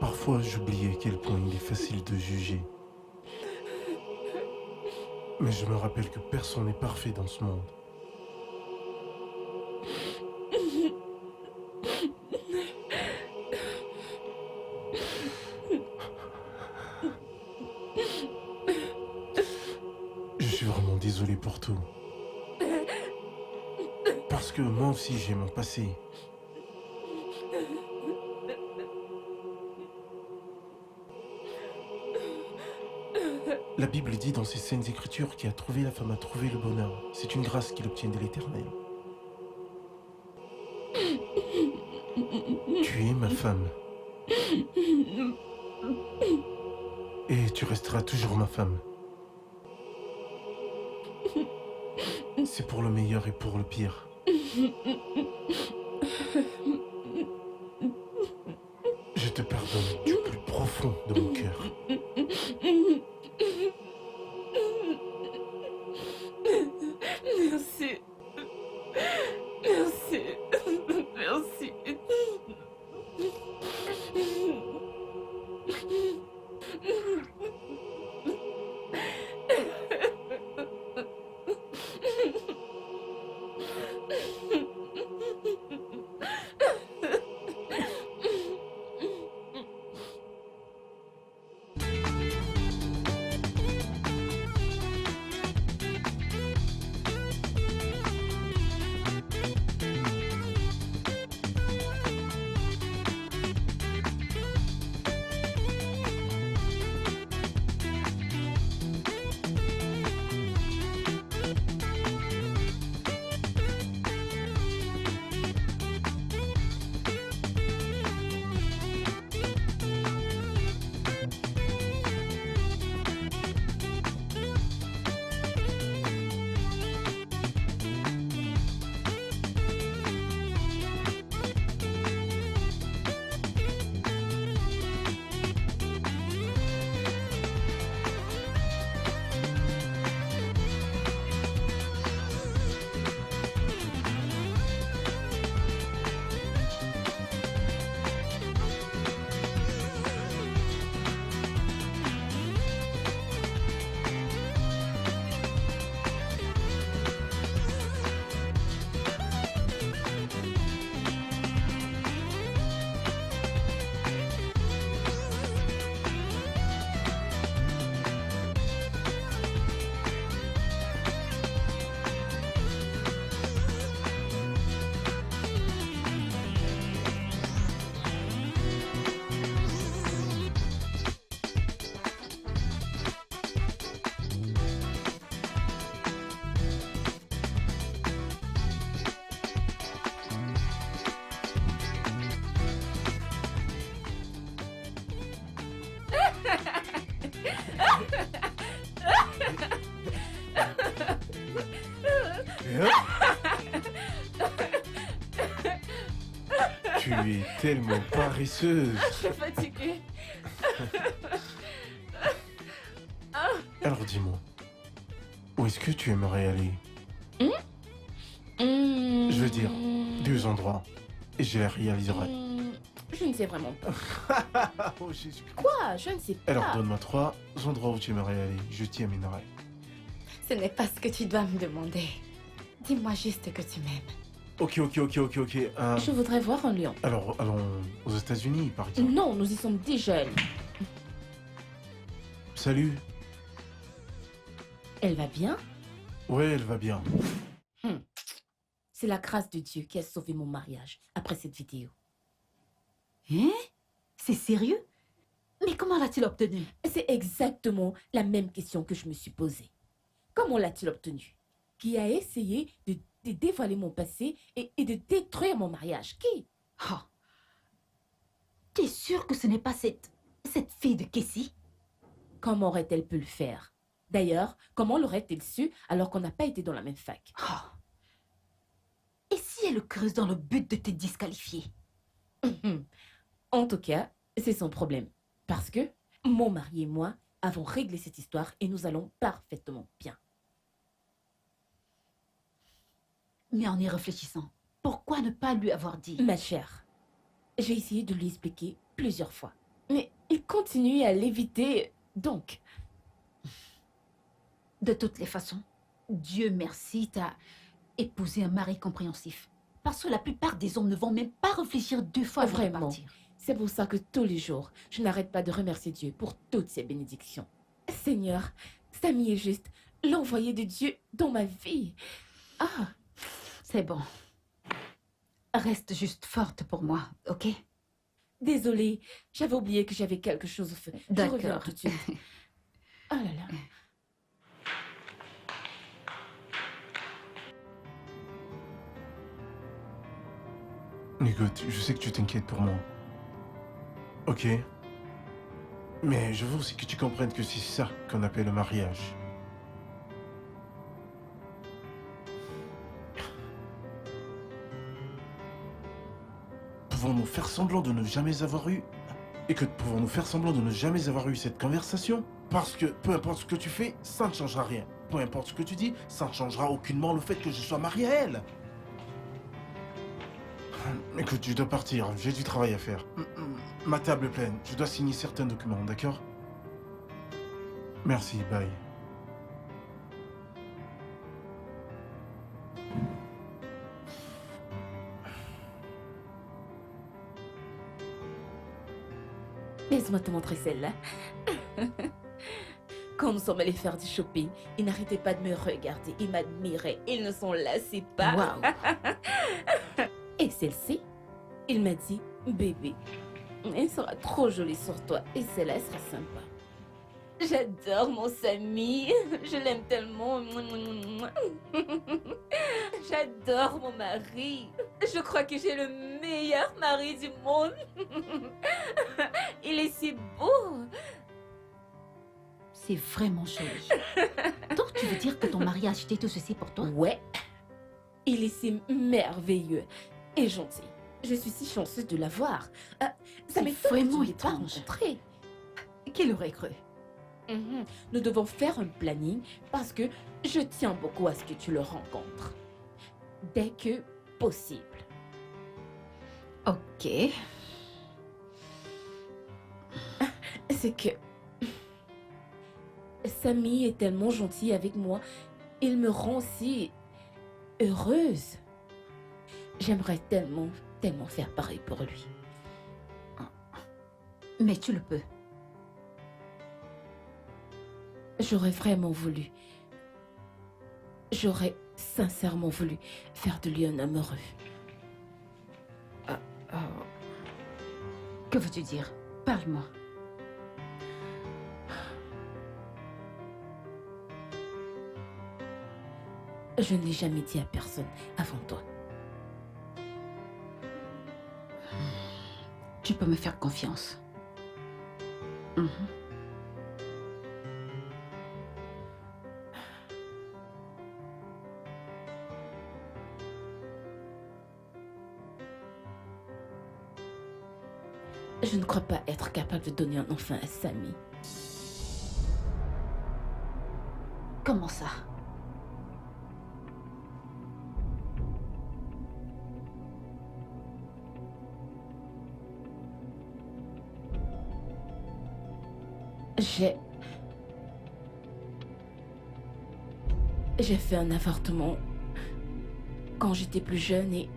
Parfois, j'oubliais à quel point il est facile de juger. Mais je me rappelle que personne n'est parfait dans ce monde. Je suis vraiment désolé pour tout. Parce que moi aussi j'ai mon passé. La Bible dit dans ses saintes écritures qui a trouvé la femme a trouvé le bonheur. C'est une grâce qu'il obtient de l'Éternel. Tu es ma femme. Et tu resteras toujours ma femme. C'est pour le meilleur et pour le pire. Je te pardonne du plus profond de mon cœur. Merci. Merci. Merci. Tu es tellement paresseuse. Je suis fatiguée. Alors dis-moi, où est-ce que tu aimerais aller? Je veux dire, 2 endroits, et je les réaliserai. Je ne sais vraiment pas. Oh Jésus-Christ. Quoi? Je ne sais pas. Alors donne-moi 3 endroits où tu aimerais aller, je t'y amènerai. Ce n'est pas ce que tu dois me demander. Dis-moi juste que tu m'aimes. Ok. Je voudrais voir un lion. Alors, allons aux États-Unis, par exemple. Non, nous y sommes déjà allés. Salut. Elle va bien? Ouais, elle va bien. C'est la grâce de Dieu qui a sauvé mon mariage après cette vidéo. Hein? C'est sérieux? Mais comment l'a-t-il obtenu? C'est exactement la même question que je me suis posée. Comment l'a-t-il obtenu? Qui a essayé de dévoiler mon passé et de détruire mon mariage? Qui? Oh. T'es sûr que ce n'est pas cette fille de Casey? Comment aurait-elle pu le faire? D'ailleurs, comment l'aurait-elle su alors qu'on n'a pas été dans la même fac? Oh. Et si elle creuse dans le but de te disqualifier? En tout cas, c'est son problème. Parce que mon mari et moi avons réglé cette histoire et nous allons parfaitement bien. Mais en y réfléchissant, Pourquoi ne pas lui avoir dit? Ma chère, j'ai essayé de lui expliquer plusieurs fois. Mais il continue à l'éviter, donc... De toutes les façons, Dieu merci, t'as épousé un mari compréhensif. Parce que la plupart des hommes ne vont même pas réfléchir 2 fois avant de Vraiment. partir. C'est pour ça que tous les jours, je n'arrête pas de remercier Dieu pour toutes ses bénédictions. Seigneur, Samy est juste l'envoyé de Dieu dans ma vie. Ah, C'est bon. Reste juste forte pour moi, ok? désolée, j'avais oublié que j'avais quelque chose au feu. Je reviens D'accord. tout de suite. Oh là là. Écoute, je sais que tu t'inquiètes pour moi. Ok. Mais je veux aussi que tu comprennes que c'est ça qu'on appelle le mariage. Pouvons-nous faire semblant de ne jamais avoir eu... Écoute, pouvons-nous faire semblant de ne jamais avoir eu cette conversation? Parce que peu importe ce que tu fais, ça ne changera rien. Peu importe ce que tu dis, ça ne changera aucunement le fait que je sois marié à elle. Écoute, je dois partir, j'ai du travail à faire. Ma table est pleine, je dois signer certains documents, d'accord? Merci, bye. Laisse-moi te montrer celle-là. Quand nous sommes allés faire du shopping, il n'arrêtait pas de me regarder, il m'admirait, il ne s'en lassait pas. Waouh! Et celle-ci, il m'a dit, bébé, elle sera trop jolie sur toi et celle-là sera sympa. J'adore mon Samy, je l'aime tellement. J'adore mon mari. Je crois que j'ai le meilleur mari du monde. Il est si beau. C'est vraiment joli. Donc tu veux dire que ton mari a acheté tout ceci pour toi? Ouais, il est si merveilleux et gentil. Je suis si chanceuse de l'avoir. Ça C'est m'étonne vraiment que tu ne l'aies pas étrange. rencontré. Qui l'aurait cru? Nous devons faire un planning parce que je tiens beaucoup à ce que tu le rencontres. Dès que possible. Ok. C'est que... Samy est tellement gentil avec moi. Il me rend si heureuse. J'aimerais tellement, tellement faire pareil pour lui. Mais tu le peux. J'aurais vraiment voulu. J'aurais sincèrement voulu faire de lui un homme heureux. Que veux-tu dire? Parle-moi. Je ne l'ai jamais dit à personne avant toi. Tu peux me faire confiance. Mhm. Je ne crois pas être capable de donner un enfant à Samy. Comment ça? J'ai fait un avortement quand j'étais plus jeune et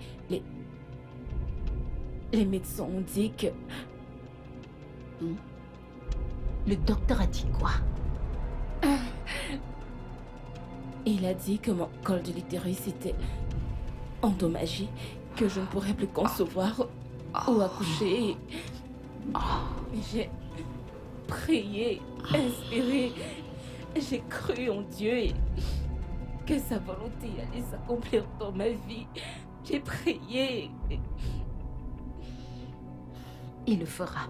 les médecins ont dit que... Le docteur a dit quoi? Il a dit que mon col de l'utérus était endommagé, que je ne pourrais plus concevoir ou accoucher. J'ai prié, inspiré, j'ai cru en Dieu et que sa volonté allait s'accomplir dans ma vie. J'ai prié. Il le fera.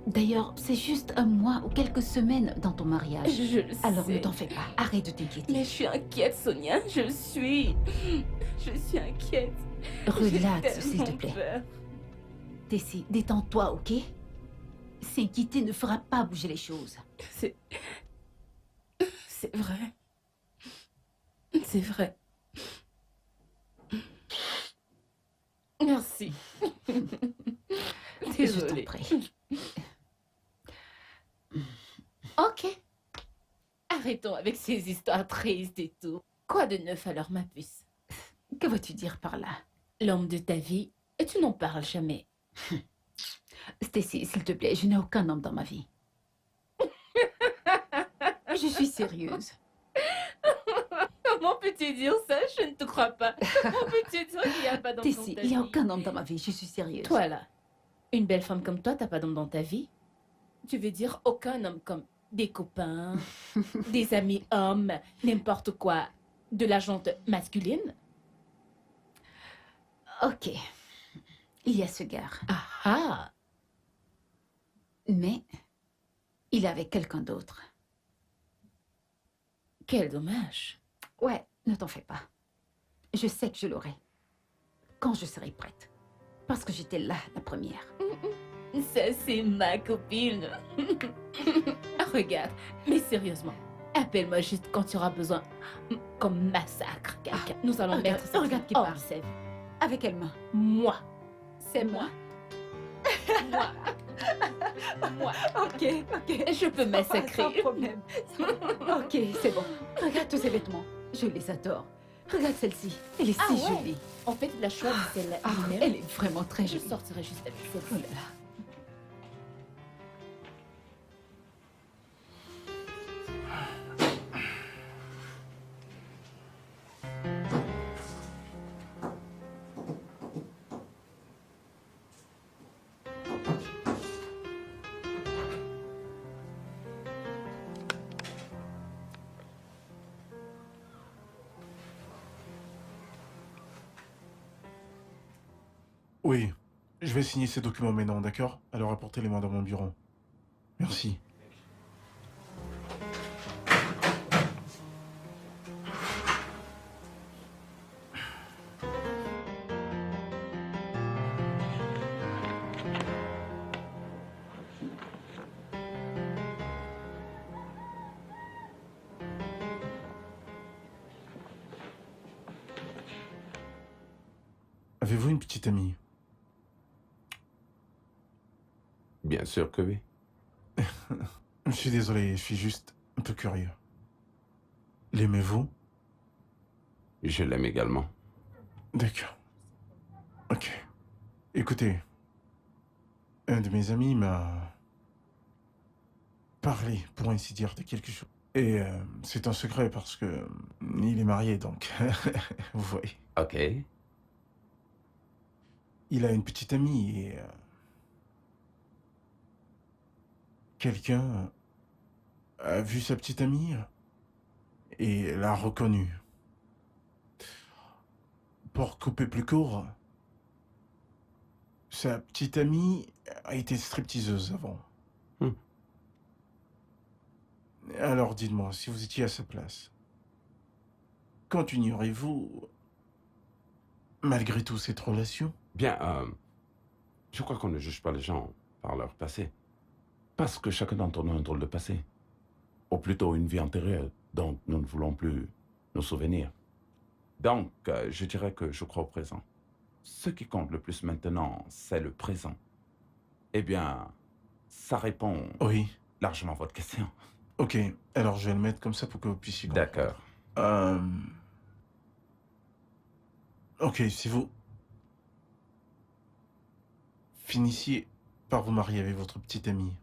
D'ailleurs, c'est juste un mois ou quelques semaines dans ton mariage. Je le sais. Alors ne t'en fais pas. Arrête de t'inquiéter. Mais je suis inquiète, Sonia. Je le suis. Je suis inquiète. Relax, J'ai s'il te tellement plaît. peur. Tessie, détends-toi, ok? S'inquiéter ne fera pas bouger les choses. C'est vrai. C'est vrai. Merci. Je t'en Désolée. prie. Ok. Arrêtons avec ces histoires tristes et tout. Quoi de neuf alors, ma puce? Que veux-tu dire par là? L'homme de ta vie, et tu n'en parles jamais. Stacy, s'il te plaît, je n'ai aucun homme dans ma vie. Je suis sérieuse. Comment peux-tu dire ça? Je ne te crois pas. Comment peux-tu dire qu'il n'y a pas d'homme dans Stacy, ta il n'y a vie? aucun homme dans ma vie, je suis sérieuse. Toi là, une belle femme comme toi, t'as pas d'homme dans ta vie? Tu veux dire aucun homme comme des copains, des amis hommes, n'importe quoi, de la jante masculine? Ok. Il y a ce gars. Ah ah! Mais il est avec quelqu'un d'autre. Quel dommage. Ouais, ne t'en fais pas. Je sais que je l'aurai. Quand je serai prête. Parce que j'étais là, la première. Ça, c'est ma copine. Regarde, mais sérieusement, appelle-moi juste quand tu auras besoin. Comme massacre quelqu'un. Nous allons regarde, mettre ça regarde qui hors parle. de sa vie. Avec quelle main? Moi. C'est moi. Moi. Moi. Ok, ok. Je peux massacrer. Sans problème. Ok, c'est bon. Regarde tous ces vêtements. Je les adore. Regarde celle-ci. Elle est Ah si ouais. jolie. En fait, la choix de celle-là Ah, elle-même. elle est vraiment très Je jolie. sortirai juste avec Oh celle-ci. là là. Oui, je vais signer ces documents maintenant, d'accord? Alors apportez-les-moi dans mon bureau. Merci. Avez-vous une petite amie? Bien sûr que oui. Je suis désolé, je suis juste un peu curieux. L'aimez-vous? Je l'aime également. D'accord. Ok. Écoutez, un de mes amis m'a parlé, pour ainsi dire, de quelque chose. Et c'est un secret parce que il est marié, donc vous voyez. Ok. Il a une petite amie et quelqu'un a vu sa petite amie et l'a reconnue. Pour couper plus court, sa petite amie a été stripteaseuse avant. Hmm. Alors dites-moi, si vous étiez à sa place, continuerez-vous, malgré tout, cette relation? Bien, je crois qu'on ne juge pas les gens par leur passé. Parce que chacun d'entre nous a un drôle de passé. Ou plutôt une vie antérieure dont nous ne voulons plus nous souvenir. Donc, je dirais que je crois au présent. Ce qui compte le plus maintenant, c'est le présent. Eh bien, ça répond Oui. largement à votre question. Ok, alors je vais le mettre comme ça pour que vous puissiez comprendre. D'accord. Ok, si vous finissiez par vous marier avec votre petite amie,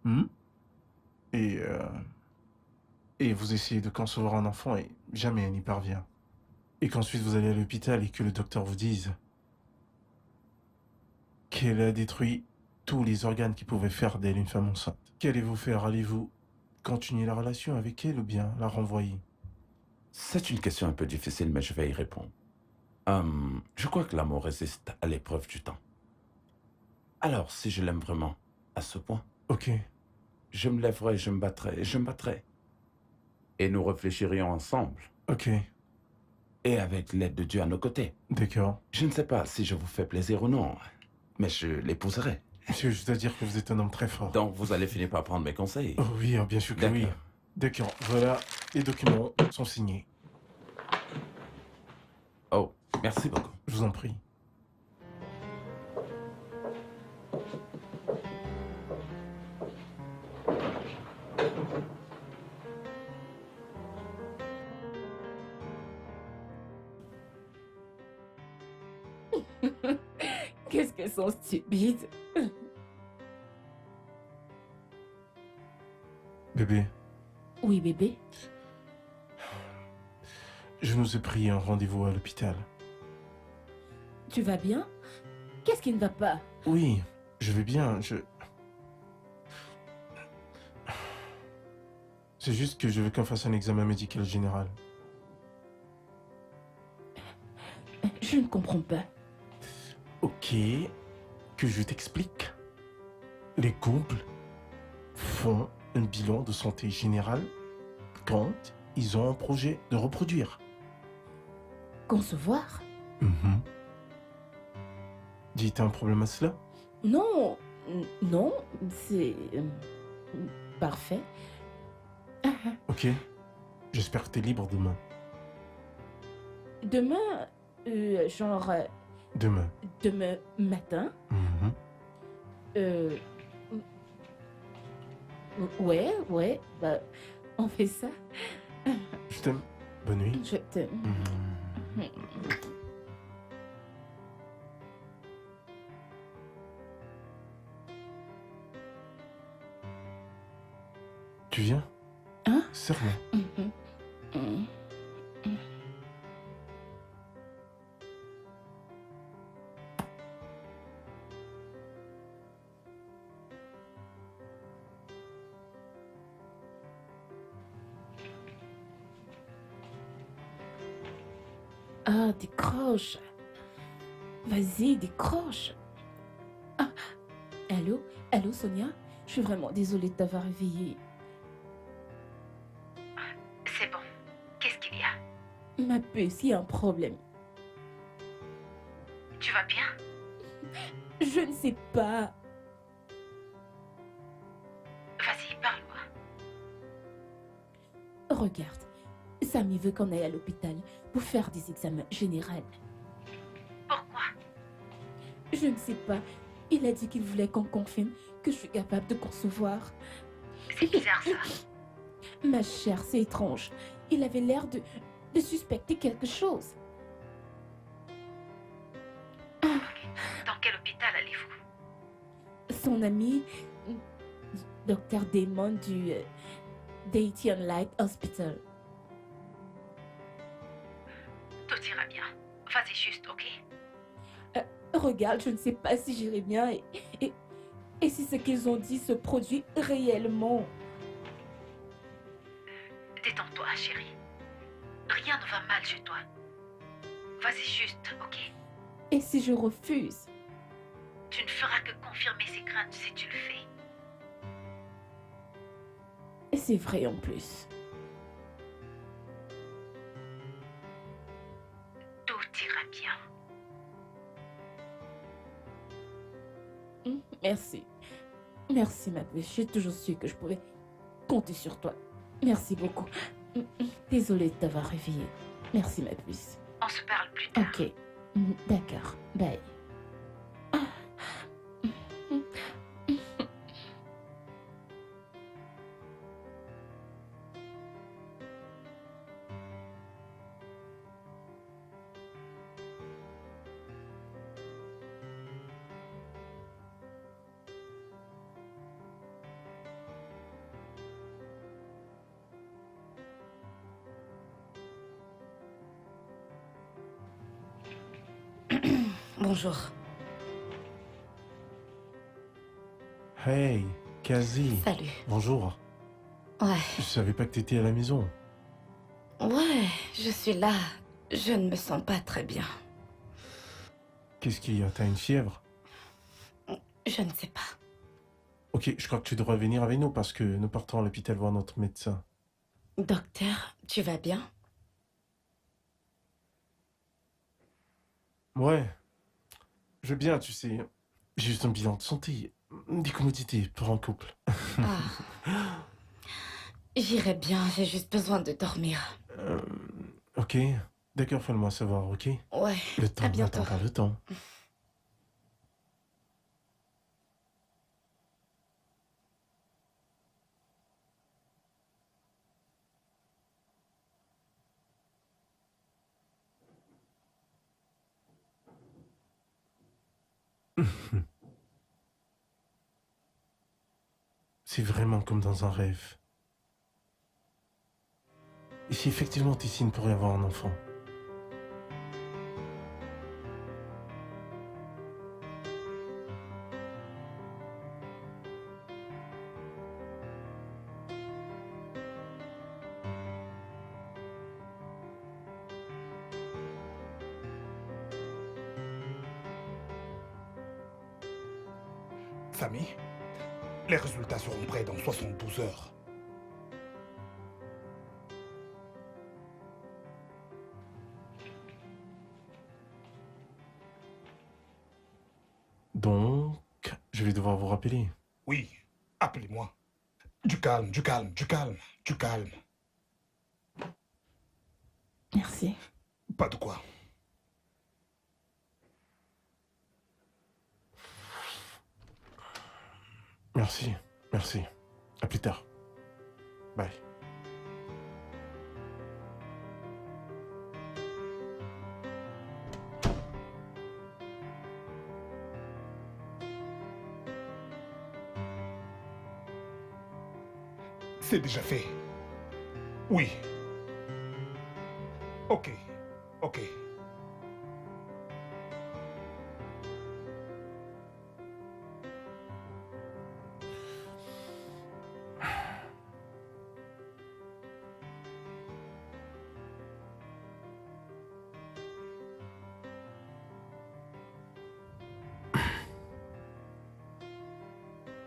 hmm? et vous essayez de concevoir un enfant et jamais elle n'y parvient, et qu'ensuite vous allez à l'hôpital et que le docteur vous dise qu'elle a détruit tous les organes qui pouvaient faire d'elle une femme enceinte, qu'allez-vous faire? Allez-vous continuer la relation avec elle ou bien la renvoyer? C'est une question un peu difficile, mais je vais y répondre. Je crois que l'amour résiste à l'épreuve du temps. Alors, si je l'aime vraiment, à ce point, Ok, je me lèverai, je me battrai, et je me battrai. Et nous réfléchirions ensemble, ok, et avec l'aide de Dieu à nos côtés. d'accord. Je ne sais pas si je vous fais plaisir ou non, mais je l'épouserai. Monsieur, je dois dire que vous êtes un homme très fort. Donc, vous allez finir par prendre mes conseils. Oh oui, bien sûr que oui. D'accord. D'accord, voilà, les documents sont signés. Oh, merci beaucoup. Je vous en prie. Qu'est-ce qu'elles sont stupides. Bébé, Oui, bébé. je nous ai pris un rendez-vous à l'hôpital. Tu vas bien? Qu'est-ce qui ne va pas? Oui, je vais bien, C'est juste que je veux qu'on fasse un examen médical général. Je ne comprends pas. Ok, que je t'explique. Les couples font un bilan de santé générale quand ils ont un projet de reproduire. Concevoir? Mhm. Dis, t'as un problème à cela? Non, non, c'est parfait. Ok, j'espère que t'es libre demain. Demain, genre Demain. demain matin. Mhm. Euh, ouais, bah, on fait ça. Je t'aime. Bonne nuit. Je t'aime. Mhm. Tu viens? Hein? Serre-moi. Mhm. Mhm. Ah, décroche. Vas-y, décroche. Ah, allô, Sonia? Je suis vraiment désolée de t'avoir réveillée. C'est bon. Qu'est-ce qu'il y a? Ma puce, il y a un problème. Tu vas bien? Je ne sais pas. Vas-y, parle-moi. Regarde, Samy veut qu'on aille à l'hôpital pour faire des examens généraux. Pourquoi? Je ne sais pas. Il a dit qu'il voulait qu'on confirme que je suis capable de concevoir. C'est bizarre ça. Ma chère, c'est étrange. Il avait l'air de suspecter quelque chose. Dans quel hôpital allez-vous? Son ami, Dr. Damon du Dayton Light Hospital. Tout ira bien. Vas-y juste, ok? Regarde, je ne sais pas si j'irai bien et si ce qu'ils ont dit se produit réellement. Détends-toi, chérie. Rien ne va mal chez toi. Vas-y juste, ok? Et si je refuse? Tu ne feras que confirmer ses craintes si tu le fais. C'est vrai en plus. Tout ira bien. Merci. Merci, ma puce. J'ai toujours su que je pouvais compter sur toi. Merci beaucoup. Désolée de t'avoir réveillée. Merci, ma puce. On se parle plus tard. Ok. D'accord. Bye. Bonjour. Hey, Kazi. Salut. Bonjour. Ouais, Je savais pas que t'étais à la maison. ouais, je suis là. Je ne me sens pas très bien. Qu'est-ce qu'il y a? T'as une fièvre? Je ne sais pas. Ok, je crois que tu devrais venir avec nous parce que nous partons à l'hôpital voir notre médecin. Docteur, tu vas bien? Ouais, je vais bien, tu sais. J'ai juste un bilan de santé. Des commodités pour un couple. Ah. J'irai bien, j'ai juste besoin de dormir. Ok, d'accord, fais-le-moi savoir, ok? Ouais, Le temps, à bientôt. n'attends pas le temps. C'est vraiment comme dans un rêve. Et si effectivement Tessine pourrait avoir un enfant? Samy, les résultats seront prêts dans 72 heures. Donc, je vais devoir vous rappeler. Oui, appelez-moi. Du calme, du calme, du calme, du calme. Merci. Pas de quoi. Merci, merci. À plus tard. Bye. C'est déjà fait. Oui. Ok, ok.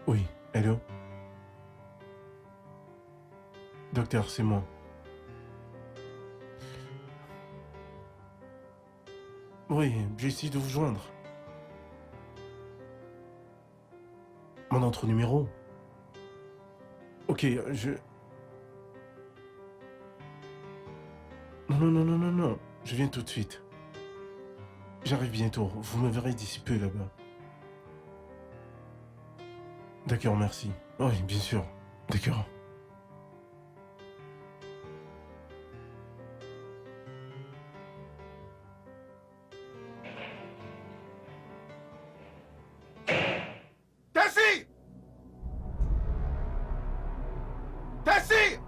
Oui, hello. Docteur, c'est moi. Oui, j'ai essayé de vous joindre. Mon autre numéro. Ok, je... Non, non, non, non, non, non. Je viens tout de suite. J'arrive bientôt. Vous me verrez d'ici peu là-bas. D'accord, merci. Oui, bien sûr. D'accord. Tassie! Tassie!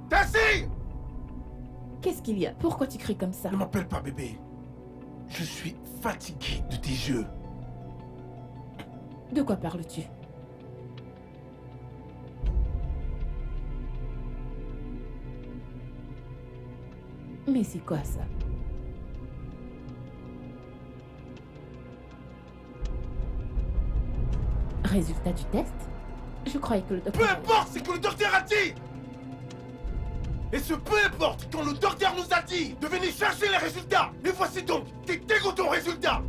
Tassie! Qu'est-ce qu'il y a? Pourquoi tu cries comme ça? Ne m'appelle pas bébé. Je suis fatigué de tes jeux. De quoi parles-tu? Mais c'est quoi ça? Résultat du test? Je croyais que le Peu docteur... importe ce que le docteur a dit! Et ce peu importe quand le docteur nous a dit de venir chercher les résultats! Et voici donc tes dégoûtants résultats!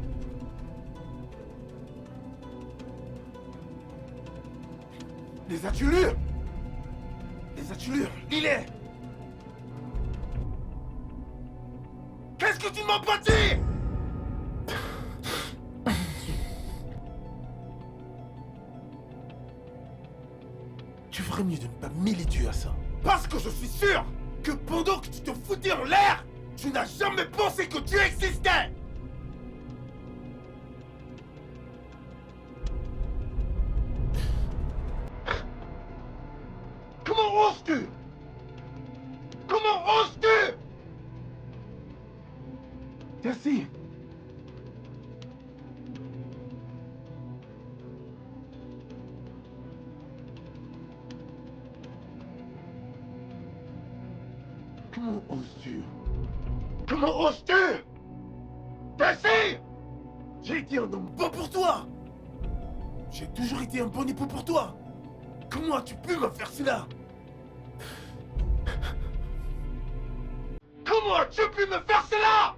Les atulures! Les atulures, il est! Qu'est-ce que tu ne m'as pas dit? Tu ferais mieux de ne pas mêler Dieu à ça. Parce que je suis sûr que pendant que tu te foutais en l'air, tu n'as jamais pensé que Dieu existait! Comment oses-tu? Comment oses-tu? Merci. Comment oses-tu? Comment oses-tu? Tassie! J'ai été un homme bon pour toi! J'ai toujours été un bon époux pour toi! Comment as-tu pu me faire cela? Comment as-tu pu me faire cela?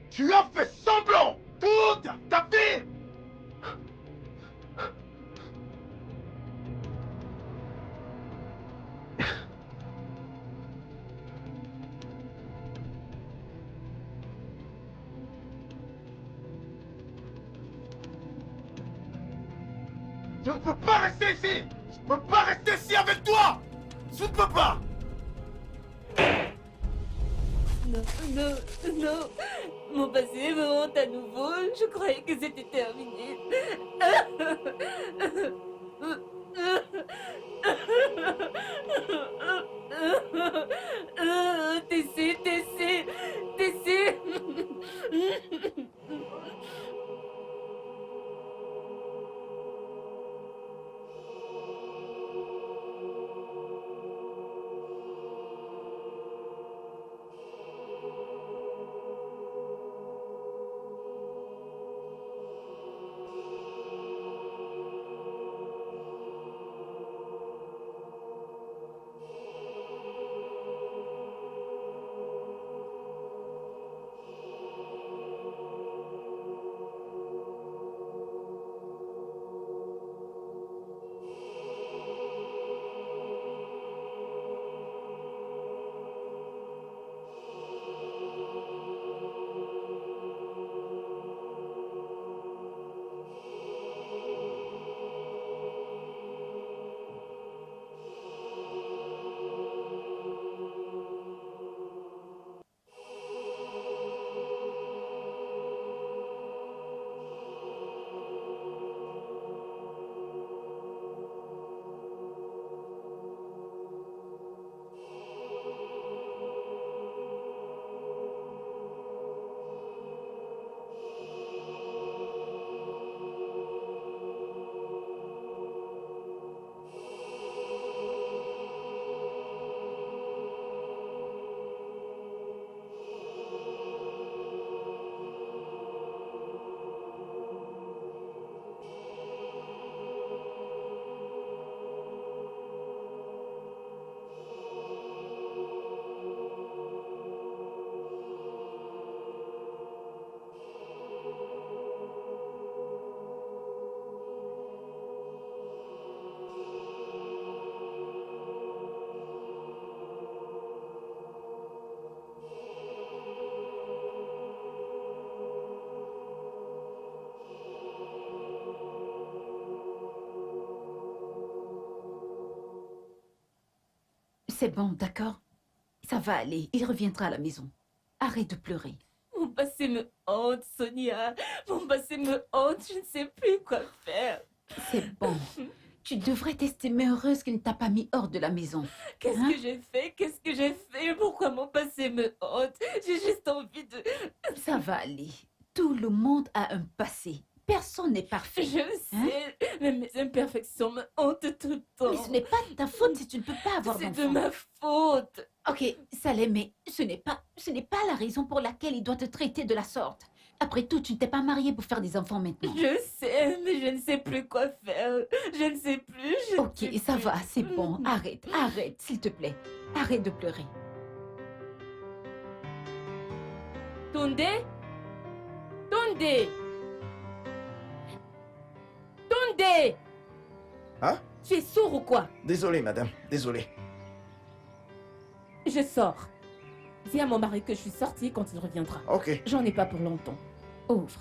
Tu as fait semblant toute ta vie! Je ne peux pas rester ici! Je ne peux pas rester ici avec toi! Je ne peux pas! Non, non, non. Mon passé me hante à nouveau. Je croyais que c'était terminé. TC, TC, TC. C'est bon, d'accord? Ça va aller, il reviendra à la maison. Arrête de pleurer. Mon passé me hante, Sonia. Mon passé me hante. Je ne sais plus quoi faire. C'est bon. Tu devrais t'estimer heureuse qu'il ne t'a pas mis hors de la maison. Qu'est-ce Hein? que j'ai fait? Qu'est-ce que j'ai fait? Pourquoi mon passé me hante? J'ai juste envie de... Ça va aller. Tout le monde a un passé. Personne n'est parfait. Je le sais, mais mes imperfections me hantent tout le temps. Mais ce n'est pas de ta faute si tu ne peux pas avoir C'est d'enfant. de ma faute. Ok, Saleh, mais ce n'est pas la raison pour laquelle il doit te traiter de la sorte. Après tout, tu ne t'es pas mariée pour faire des enfants maintenant. Je sais, mais je ne sais plus quoi faire. Je ne sais plus. Je ne Ok, sais ça plus. va, c'est bon. Arrête, s'il te plaît. Arrête de pleurer. Tunde? Tunde? Tunde? Hein? Tu es sourd ou quoi? Désolé, madame, désolé. Je sors. Dis à mon mari que je suis sortie quand il reviendra. Ok. J'en ai pas pour longtemps. Ouvre.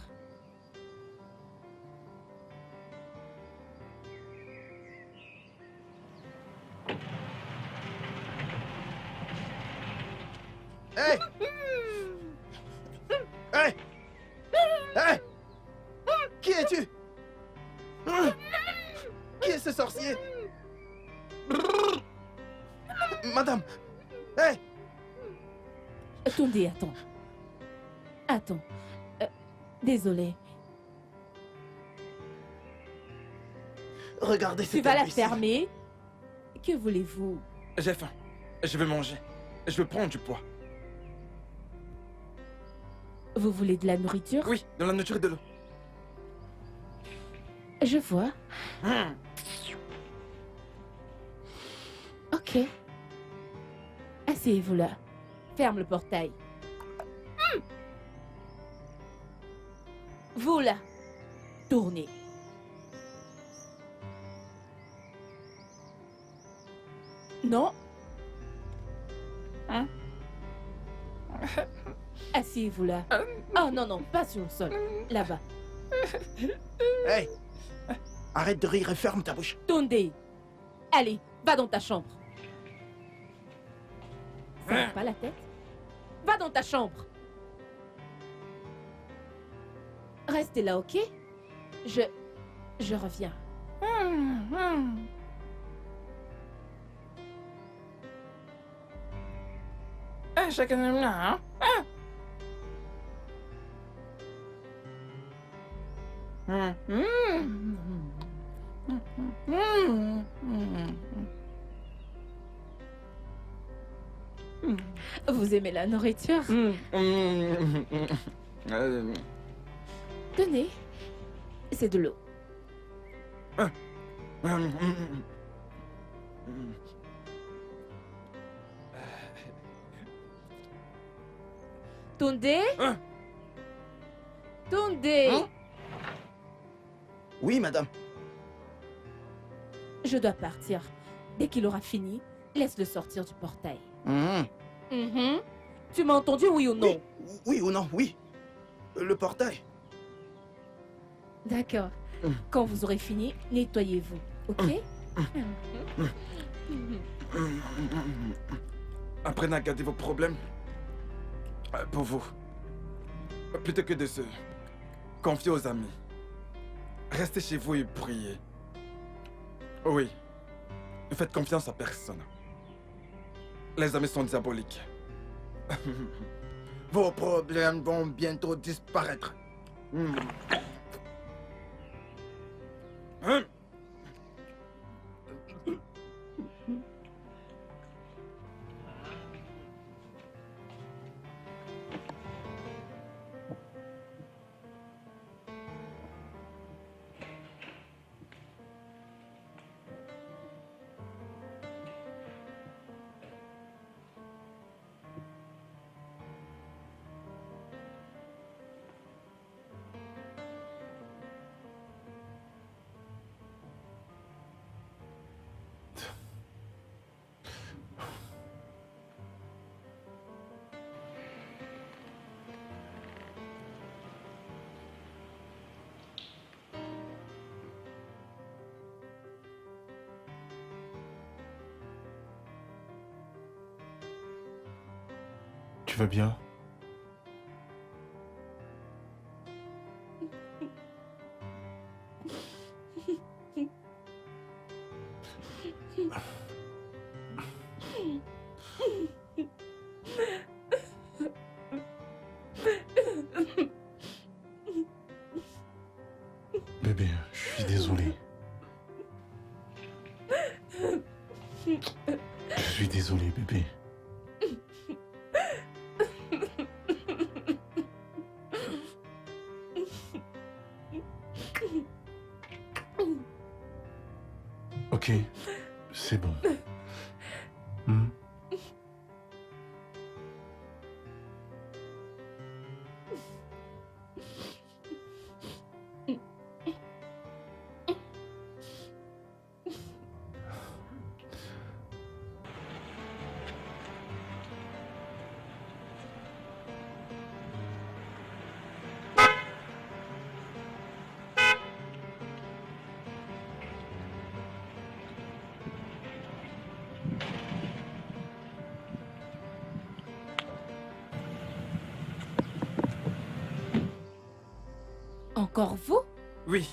Hey! Hey! Hey! Qui es-tu? Qui est ce sorcier? Madame! Hey! Attendez, attends. Attends. Désolée. Regardez Tu cet vas la imbécile. fermer? Que voulez-vous? J'ai faim. Je veux manger. Je veux prendre du poids. Vous voulez de la nourriture? Oui, de la nourriture et de l'eau. Je vois. Ok. Asseyez-vous là. Ferme le portail. Vous là. Tournez. Non. Hein? Asseyez-vous là. Oh non, non, pas sur le sol. Là-bas. Hey! Arrête de rire et ferme ta bouche. Tunde. Allez, va dans ta chambre. Ça va pas la tête? Va dans ta chambre. Restez là, ok? Je reviens. Chacun aime là, hein? Vous aimez la nourriture? Tenez. C'est de l'eau. Tunde? Tunde? Oui, madame. Je dois partir. Dès qu'il aura fini, laisse-le sortir du portail. Mhm. Tu m'as entendu, oui ou non? Oui ou non, oui. Le portail. D'accord. Quand vous aurez fini, nettoyez-vous, ok? Apprenez à garder vos problèmes pour vous. Plutôt que de se confier aux amis. Restez chez vous et priez. Oui. Ne faites confiance à personne. Les amis sont diaboliques. Vos problèmes vont bientôt disparaître. Hein? Tu vas bien? Bébé, je suis désolé. Je suis désolé, bébé. Ok, c'est bon. Encore vous? Oui.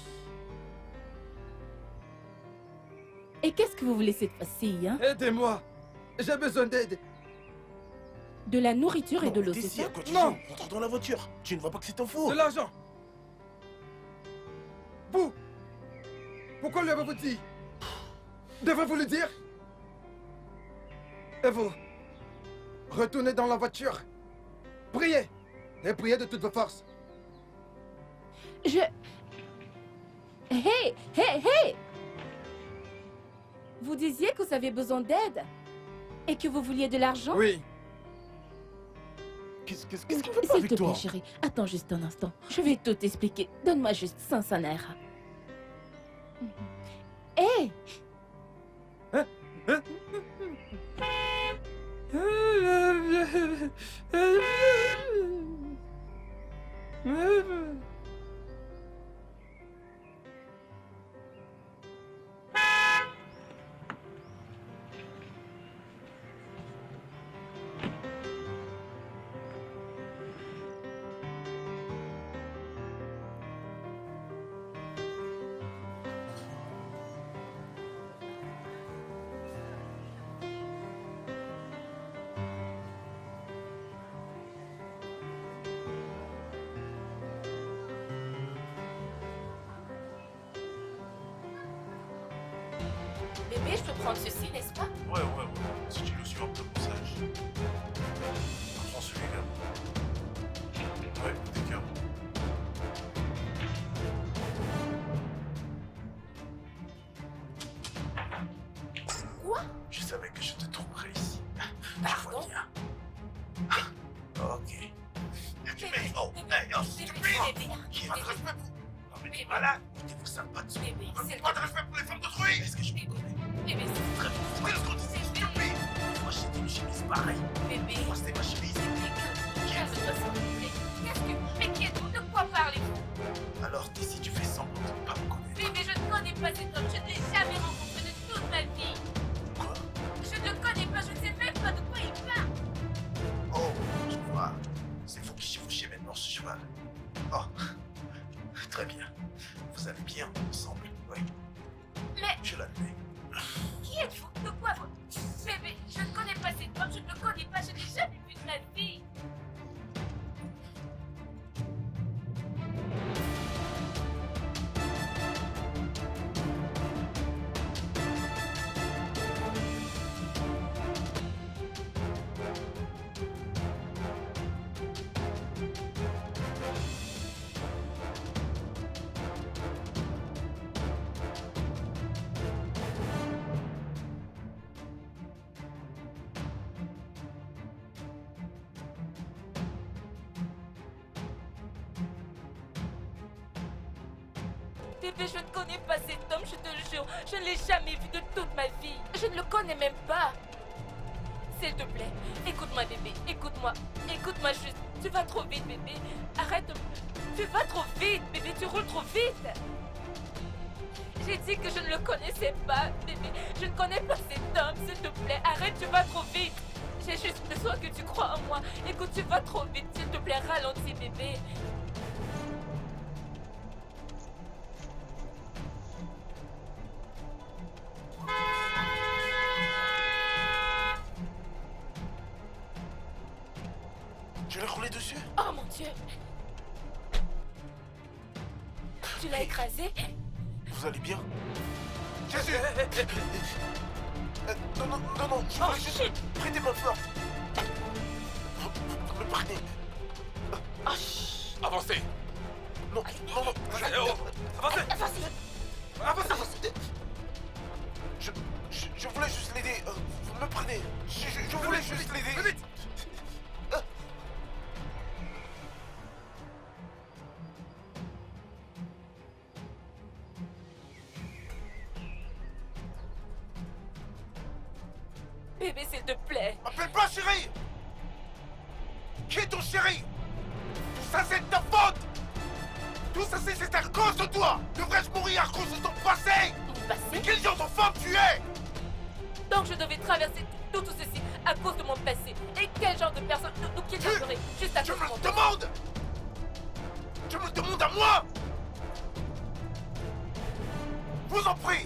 Et qu'est-ce que vous voulez cette fois-ci, hein? Aidez-moi. J'ai besoin d'aide. De la nourriture et de l'eau, c'est Ici, ça? à quoi tu Non. joues? Rentre dans la voiture. Tu ne vois pas que c'est un fou? De l'argent. Vous. Pourquoi lui avez-vous dit? Devez-vous le dire? Et vous? Retournez dans la voiture. Priez. Et priez de toutes vos forces. Hey! Hey! Hey! Vous disiez que vous avez besoin d'aide? Et que vous vouliez de l'argent? Oui. Qu'est-ce qu'il veut pas S'il avec te toi? plaît, chérie, attends juste un instant. Je vais tout expliquer. Donne-moi juste 500 naira. Hé! Bébé, je peux prendre ceci, n'est-ce pas? Ouais. Si tu le suis en comme message. Prends celui-là. Ouais, d'accord. Quoi? Je savais que je te trouverais ici. Pardon? Je vois bien. Ok. Bébé, Oh, bébé, hey, oh, s'il te plaît. bébé, Qui a de respect pour... Non mais t'es Bébé. malade. Tu vous sers pas de... bébé, c'est Pas de respect pour les femmes d'autrui. Est-ce que je peux... Bébé, c'est Très bien. Qu'est-ce qu'on dit? C'est stupide. Moi, j'étais une chemise pareille. bébé. Moi, c'était ma chemise. Bébé, calme-toi, s'il vous plaît. Qu'est-ce que... Mais qui êtes-vous? De quoi parlez-vous? Alors, si tu fais semblant de ne pas me connaître. Bébé, je ne connais pas cet homme. Je ne l'ai jamais rencontré de toute ma vie. Quoi? Je ne le connais pas. Je ne sais même pas de quoi il parle. Oh, je vois. C'est vous qui chevauchez maintenant ce cheval. Oh, très bien. Vous allez bien ensemble, oui. Mais Je l'admets. qui êtes-vous? De quoi vous... Bébé, je ne connais pas cet homme. Je ne le connais pas. Je ne l'ai jamais vu de ma vie. Bébé, je ne connais pas cet homme, je te le jure. Je ne l'ai jamais vu de toute ma vie. Je ne le connais même pas. S'il te plaît, écoute-moi, bébé. Écoute-moi. Écoute-moi juste. Tu vas trop vite, bébé. Arrête de... Tu vas trop vite, bébé. Tu roules trop vite. J'ai dit que je ne le connaissais pas, bébé. Je ne connais pas cet homme, s'il te plaît. Arrête, tu vas trop vite. J'ai juste besoin que tu crois en moi. Écoute, tu vas trop vite, s'il te plaît. Ralentis, bébé. Tu l'as roulé dessus? Oh mon Dieu! Tu l'as écrasé? Vous allez bien? Jésus! Non, je voulais juste prêter ma force. Vous me prenez. Avancez. Non. Avancez. Avancez. Je voulais juste l'aider. Vous me prenez. Je voulais juste l'aider. Vite. Bébé, s'il te plaît. M'appelle pas chérie. Qui est ton chéri? Tout ça, c'est de ta faute. Tout ça, c'est à cause de toi. Devrais-je mourir à cause de ton passé? Mon passé? Mais quel genre de femme tu es? Donc je devais traverser tout ceci à cause de mon passé. Et quel genre de personne nous kidnapperait juste à Tu cause de me mon le passé? demandes? Tu me le demandes à moi? Vous en prie.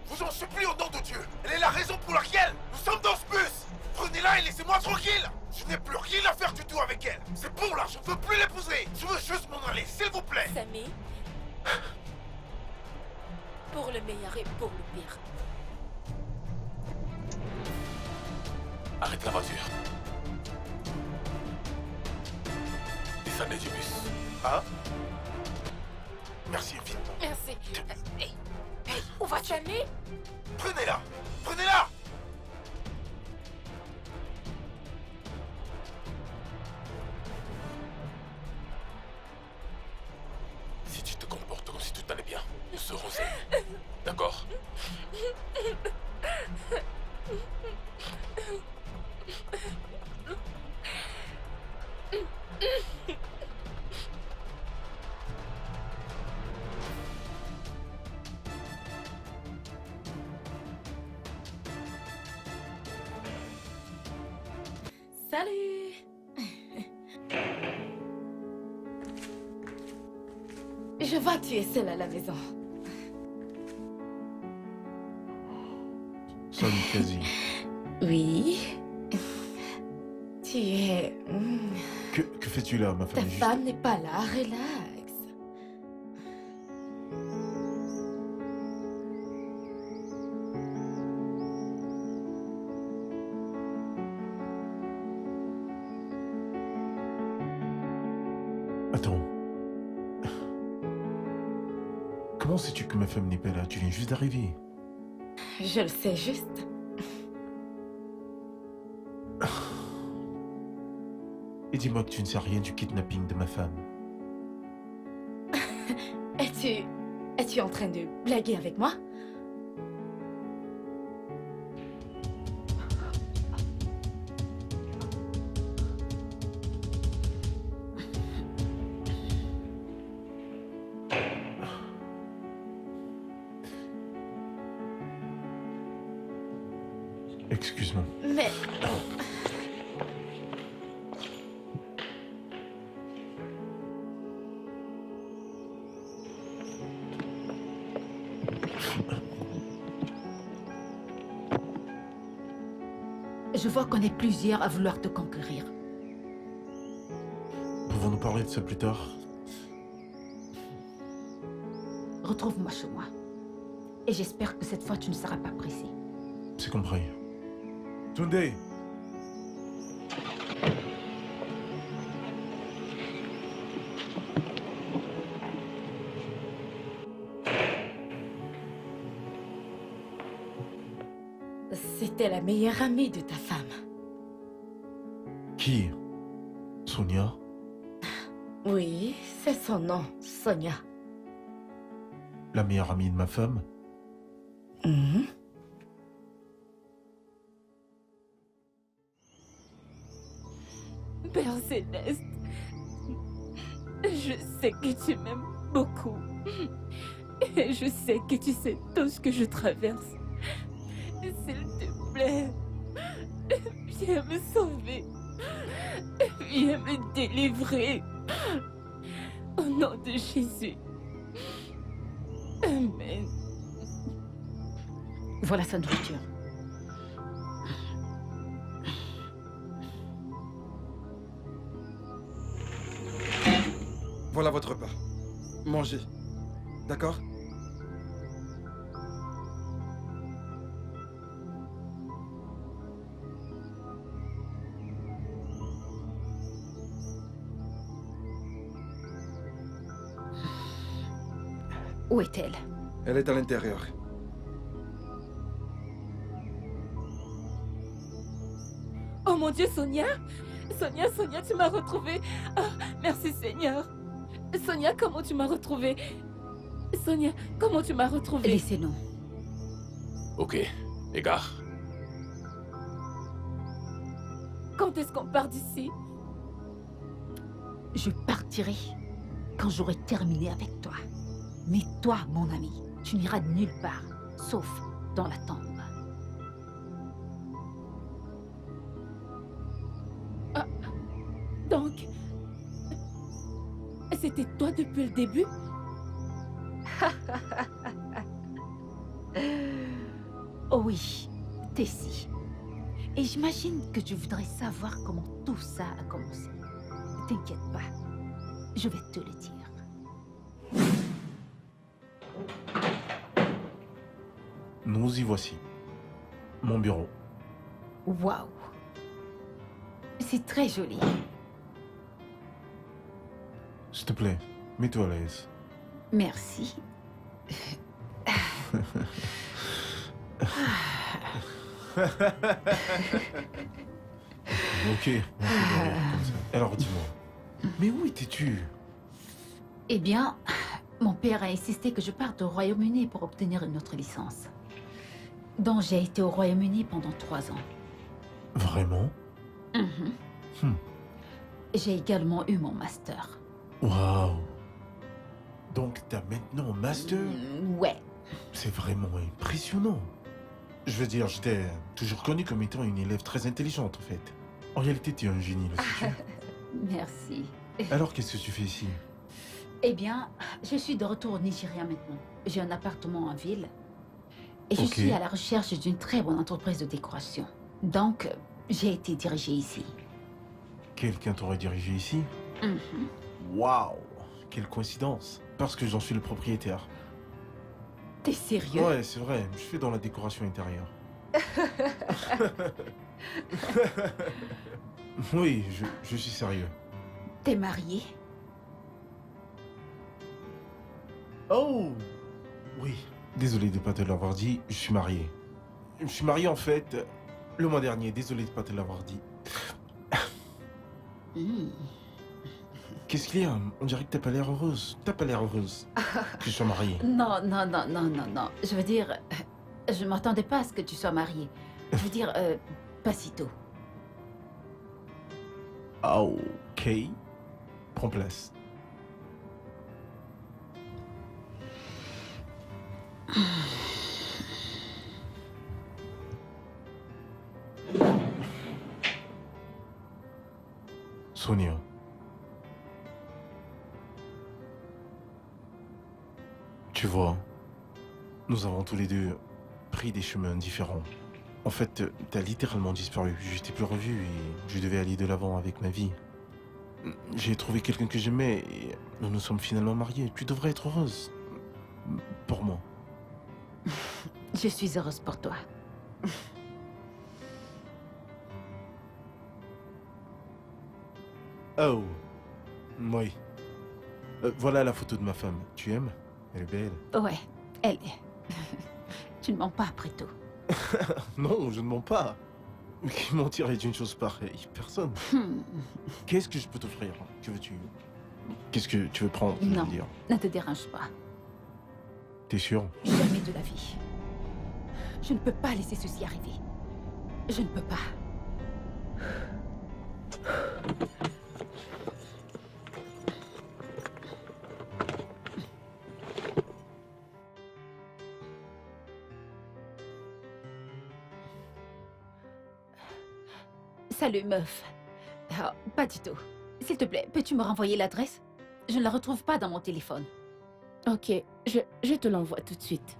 Vous en supplie au nom de Dieu. Elle est la raison pour laquelle nous sommes dans ce bus. Prenez-la et laissez-moi tranquille. Je n'ai plus rien à faire du tout avec elle. C'est bon là, je ne veux plus l'épouser. Je veux juste m'en aller, s'il vous plaît. Samy, pour le meilleur et pour le pire. Arrête la voiture. Descendez du bus. Ah? Merci infiniment. Merci. Où va Samy? Prenez-la. Prenez-la. Si tu te comportes comme si tout allait bien, nous serons amis. D'accord? Salut! Je vois que tu es seule à la maison. Salut, quasi. Oui. Tu es... Que fais-tu là, ma Ta femme est juste... femme n'est pas là, relax. Comment sais-tu que ma femme n'est pas là? Tu viens juste d'arriver. Je le sais juste. Et dis-moi que tu ne sais rien du kidnapping de ma femme. Es-tu en train de blaguer avec moi? Excuse-moi. Mais... Je vois qu'on est plusieurs à vouloir te conquérir. Pouvons-nous parler de ça plus tard? Retrouve-moi chez moi. Et j'espère que cette fois, tu ne seras pas pressé. C'est compris. Tunde! C'était la meilleure amie de ta femme. Qui? Sonia? Oui, c'est son nom, Sonia. La meilleure amie de ma femme? Mhm. Père Céleste, je sais que tu m'aimes beaucoup. Et je sais que tu sais tout ce que je traverse. S'il te plaît, viens me sauver. Viens me délivrer. Au nom de Jésus. Amen. Voilà sa nourriture. Voilà votre repas. Mangez. D'accord? Où est-elle? Elle est à l'intérieur. Oh mon Dieu, Sonia! Sonia, tu m'as retrouvée. Ah, merci Seigneur. Sonia, comment tu m'as retrouvée? Sonia, comment tu m'as retrouvée? Laissez-nous. Ok, égare. Quand est-ce qu'on part d'ici? Je partirai quand j'aurai terminé avec toi. Mais toi, mon ami, tu n'iras nulle part, sauf dans la tombe. Ah, donc, c'était toi depuis le début? Oh oui, Tessie. Et j'imagine que tu voudrais savoir comment tout ça a commencé. Ne t'inquiète pas, je vais te le dire. Nous y voici. Mon bureau. Waouh! C'est très joli. S'il te plaît, mets-toi à l'aise. Merci. Ok, on fait de rire comme ça. Alors dis-moi, mais où étais-tu? Eh bien, mon père a insisté que je parte au Royaume-Uni pour obtenir une autre licence. Donc j'ai été au Royaume-Uni pendant 3 ans. Vraiment? J'ai également eu mon master. Waouh! Donc t'as maintenant un master? Ouais. C'est vraiment impressionnant. Je veux dire, j'étais toujours connue comme étant une élève très intelligente, en fait. En réalité, tu es un génie, le sais-tu? Merci. Alors, qu'est-ce que tu fais ici? Eh bien, je suis de retour au Nigeria maintenant. J'ai un appartement en ville. Et je Ok. suis à la recherche d'une très bonne entreprise de décoration. Donc, j'ai été dirigée ici. Quelqu'un t'aurait dirigé ici? Waouh! Quelle coïncidence! Parce que j'en suis le propriétaire. T'es sérieux? Ouais, c'est vrai, je fais dans la décoration intérieure. Oui, je suis sérieux. T'es mariée? Oh! Oui, désolé de ne pas te l'avoir dit, je suis marié. Je suis marié en fait le mois dernier, désolé de ne pas te l'avoir dit. Qu'est-ce qu'il y a? On dirait que t'as pas l'air heureuse. T'as pas l'air heureuse que je sois marié. Non, non, non, non, non, non. Je veux dire, je m'attendais pas à ce que tu sois marié. Je veux dire, pas si tôt. Ah, ok. Prends place. Sonia. Tu vois, nous avons tous les deux pris des chemins différents. En fait, t'as littéralement disparu. Je t'ai plus revu et je devais aller de l'avant avec ma vie. J'ai trouvé quelqu'un que j'aimais et nous nous sommes finalement mariés. Tu devrais être heureuse. Pour moi. Je suis heureuse pour toi. Oh, oui. Voilà la photo de ma femme. Tu aimes? Elle est belle. Ouais, elle est. Tu ne mens pas après tout. Non, je ne mens pas. Mais qui mentirait d'une chose pareille? Personne. Qu'est-ce que je peux t'offrir? Que veux-tu? Qu'est-ce que tu veux prendre? Je veux Non, dire. ne te dérange pas. T'es sûr? Jamais de la vie. Je ne peux pas laisser ceci arriver. Je ne peux pas. Salut, meuf. Ah, pas du tout. S'il te plaît, peux-tu me renvoyer l'adresse? Je ne la retrouve pas dans mon téléphone. Ok, je te l'envoie tout de suite.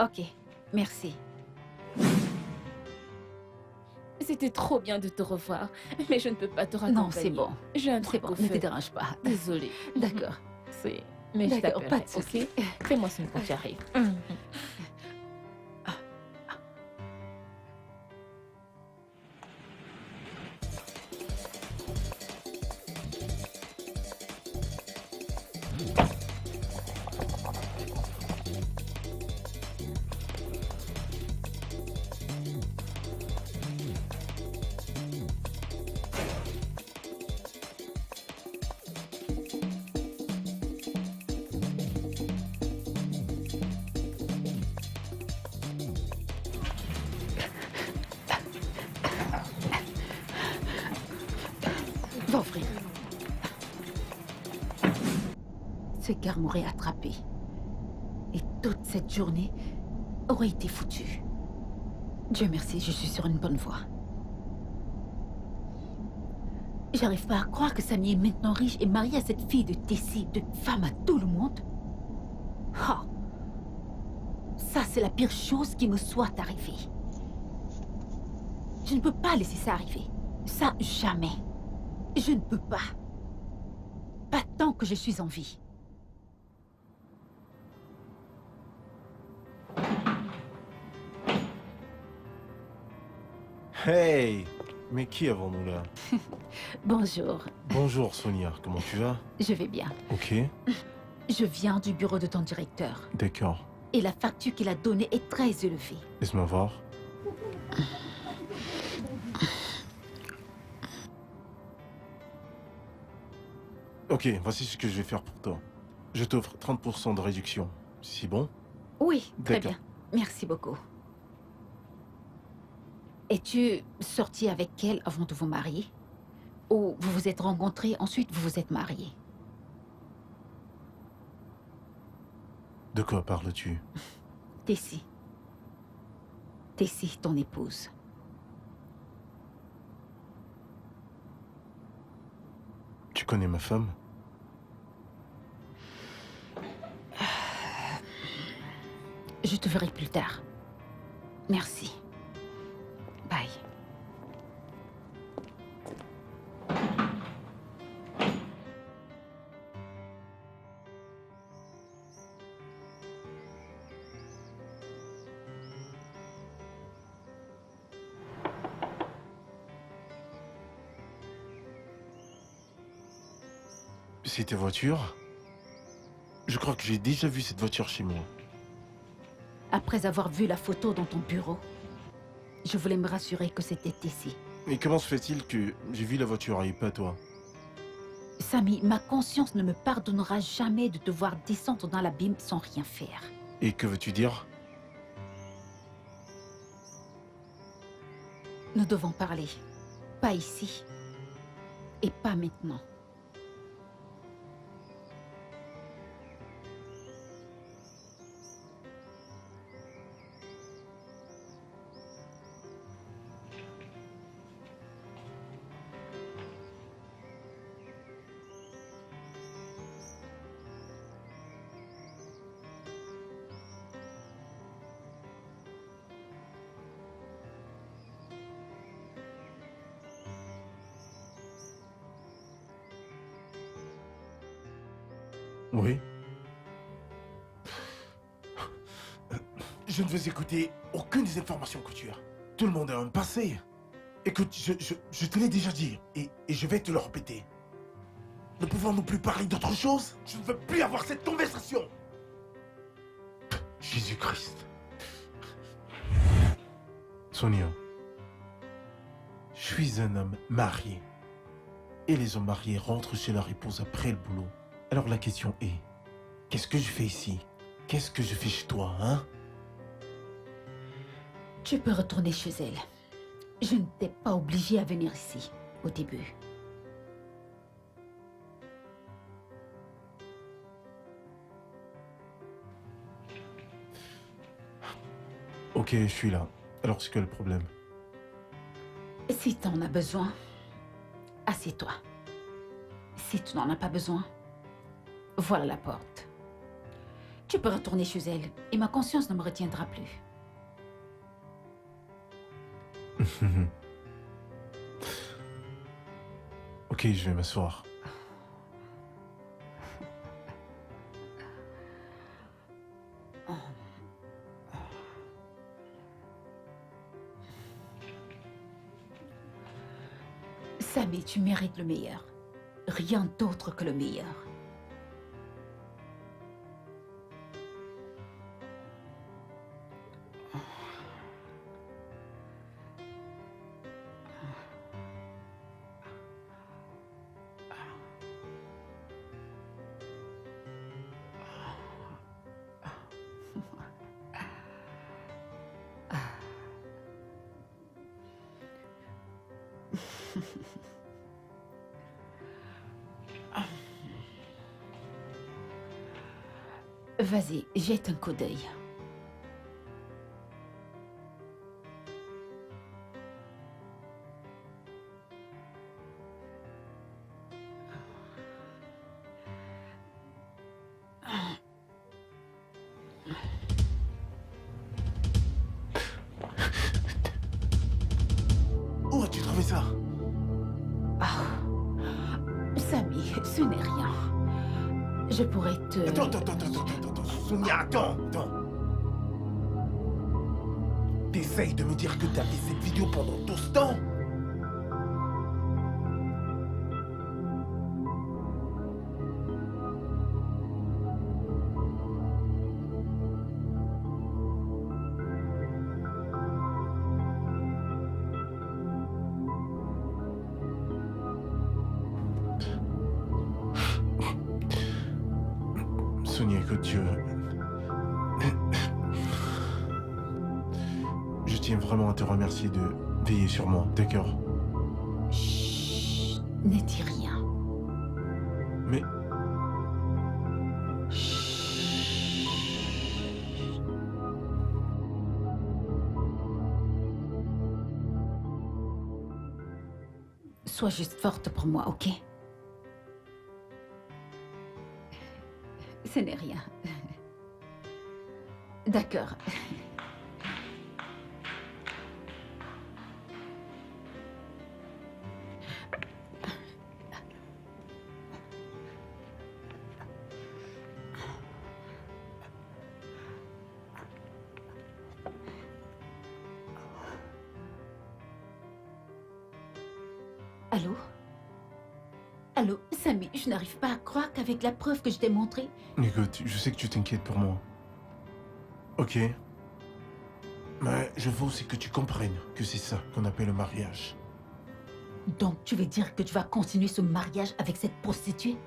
Ok, merci. C'était trop bien de te revoir, mais je ne peux pas te raccompagner. Non, c'est bon. J'ai un C'est truc bon, au ne te fait. dérange pas. Désolée. D'accord. Mais je D'accord, pas t'appellerai, de souci. ok? Fais-moi signe quand tu arrives. Va ouvrir. Ce gars m'aurait attrapé. Et toute cette journée aurait été foutue. Dieu merci, je suis sur une bonne voie. J'arrive pas à croire que Samy est maintenant riche et marié à cette fille de Tessie, de femme à tout le monde. Oh. Ça, c'est la pire chose qui me soit arrivée. Je ne peux pas laisser ça arriver. Ça, jamais. Je ne peux pas. Pas tant que je suis en vie. Hey! Mais qui avons-nous là? Bonjour. Bonjour Sonia, comment tu vas? Je vais bien. Ok, Je viens du bureau de ton directeur. d'accord. Et la facture qu'il a donnée est très élevée. Laisse-moi voir. Ok, voici ce que je vais faire pour toi. Je t'offre 30% de réduction. C'est bon? Oui, très D'accord. bien. Merci beaucoup. Es-tu sorti avec elle avant de vous marier? Ou vous vous êtes rencontrés, ensuite vous vous êtes mariés? De quoi parles-tu? Tessie. Tessie, ton épouse. Tu connais ma femme? Je te verrai plus tard. Merci. Bye. C'est ta voiture? Je crois que j'ai déjà vu cette voiture chez moi. Après avoir vu la photo dans ton bureau, je voulais me rassurer que c'était ici. Et comment se fait-il que j'ai vu la voiture et pas toi? Samy, ma conscience ne me pardonnera jamais de te voir descendre dans l'abîme sans rien faire. Et que veux-tu dire? Nous devons parler. Pas ici. Et pas maintenant. Oui. Je ne veux écouter aucune des informations que tu as. Tout le monde a un passé. Écoute, je te l'ai déjà dit, et je vais te le répéter. Ne pouvons-nous plus parler d'autre chose? Je ne veux plus avoir cette conversation. Jésus-Christ. Sonia, je suis un homme marié. Et les hommes mariés rentrent chez leur épouse après le boulot. Alors la question est, qu'est-ce que je fais ici? Qu'est-ce que je fais chez toi, hein? Tu peux retourner chez elle. Je ne t'ai pas obligé à venir ici, au début. Ok, je suis là. Alors c'est quoi le problème? Si t'en as besoin, assieds-toi. Si tu n'en as pas besoin, voilà la porte. Tu peux retourner chez elle et ma conscience ne me retiendra plus. Ok, je vais m'asseoir. Samy, tu mérites le meilleur. Rien d'autre que le meilleur. Vas-y, jette un coup d'œil. Où as-tu trouvé ça? Ah, Samy, ce n'est rien. Je pourrais te... Attends, Sonia, attends. T'essayes de me dire que t'as fait cette vidéo pendant tout ce temps? Sonia, écoute, je tiens vraiment à te remercier de veiller sur moi, d'accord? Chut, ne dis rien. Mais... Sois juste forte pour moi, ok? Ce n'est rien. D'accord. Allô? Allô, Samy, je n'arrive pas à croire qu'avec la preuve que je t'ai montrée... Écoute, je sais que tu t'inquiètes pour moi. Ok, Mais je veux aussi que tu comprennes que c'est ça qu'on appelle le mariage. Donc, tu veux dire que tu vas continuer ce mariage avec cette prostituée?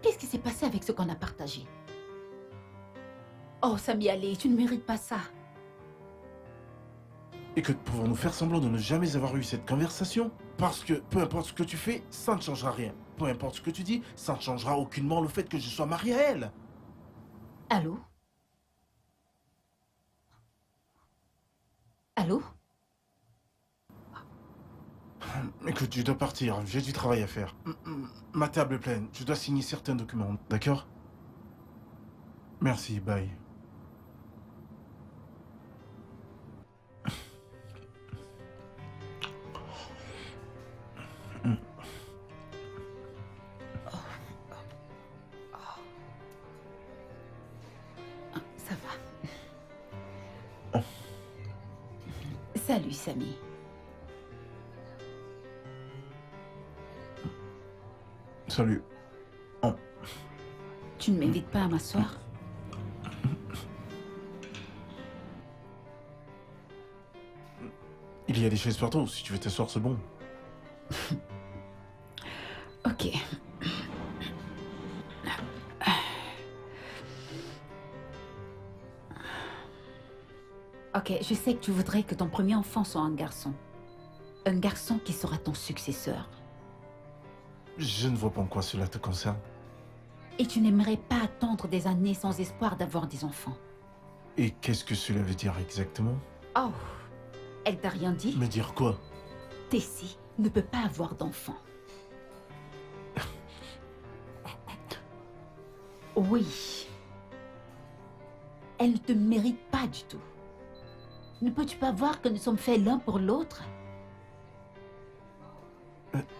Qu'est-ce qui s'est passé avec ce qu'on a partagé? Oh, Samy, allez, tu ne mérites pas ça. Écoute, pouvons-nous faire semblant de ne jamais avoir eu cette conversation? Parce que peu importe ce que tu fais, ça ne changera rien. Peu importe ce que tu dis, ça ne changera aucunement le fait que je sois marié à elle. Allô? Allô? Écoute, je dois partir, j'ai du travail à faire. Ma table est pleine, je dois signer certains documents, d'accord? Merci, bye. Ça va. Salut, Samy. Salut. Tu ne m'invites pas à m'asseoir? Il y a des chaises partout, si tu veux t'asseoir, c'est bon. Ok. Ok, je sais que tu voudrais que ton premier enfant soit un garçon. Un garçon qui sera ton successeur. Je ne vois pas en quoi cela te concerne. Et tu n'aimerais pas attendre des années sans espoir d'avoir des enfants. Et qu'est-ce que cela veut dire exactement? Oh, elle t'a rien dit? Me dire quoi? Tessie ne peut pas avoir d'enfant. Oui. Elle ne te mérite pas du tout. Ne peux-tu pas voir que nous sommes faits l'un pour l'autre?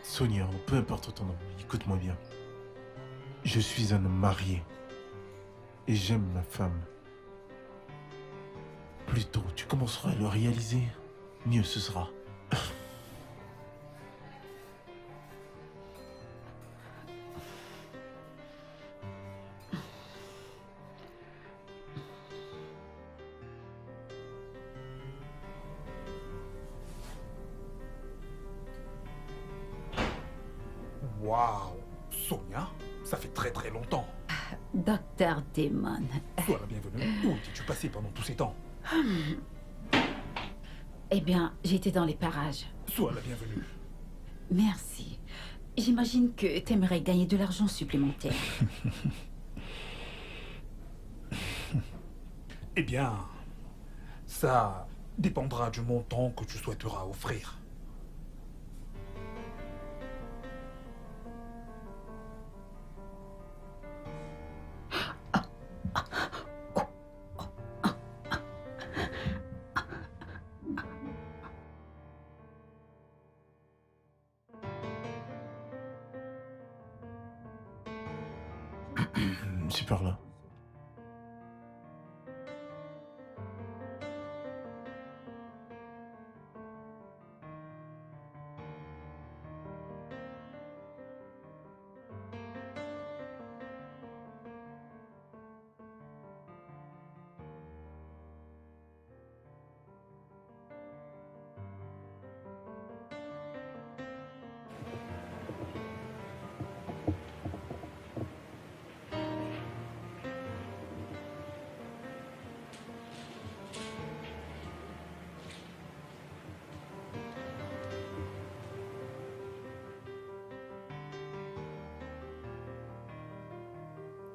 Sonia, peu importe ton nom, écoute-moi bien. Je suis un homme marié. Et j'aime ma femme. Plus tôt tu commenceras à le réaliser, mieux ce sera. Waouh, Sonia, ça fait très très longtemps. Docteur Damon. Sois la bienvenue. Où étais-tu passé pendant tous ces temps? Eh bien, j'étais dans les parages. Sois la bienvenue. Merci. J'imagine que t'aimerais gagner de l'argent supplémentaire. Eh bien, ça dépendra du montant que tu souhaiteras offrir. C'est par là.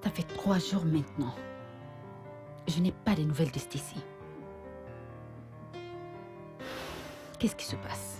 Ça fait 3 jours maintenant. Je n'ai pas de nouvelles de Stacy. Qu'est-ce qui se passe?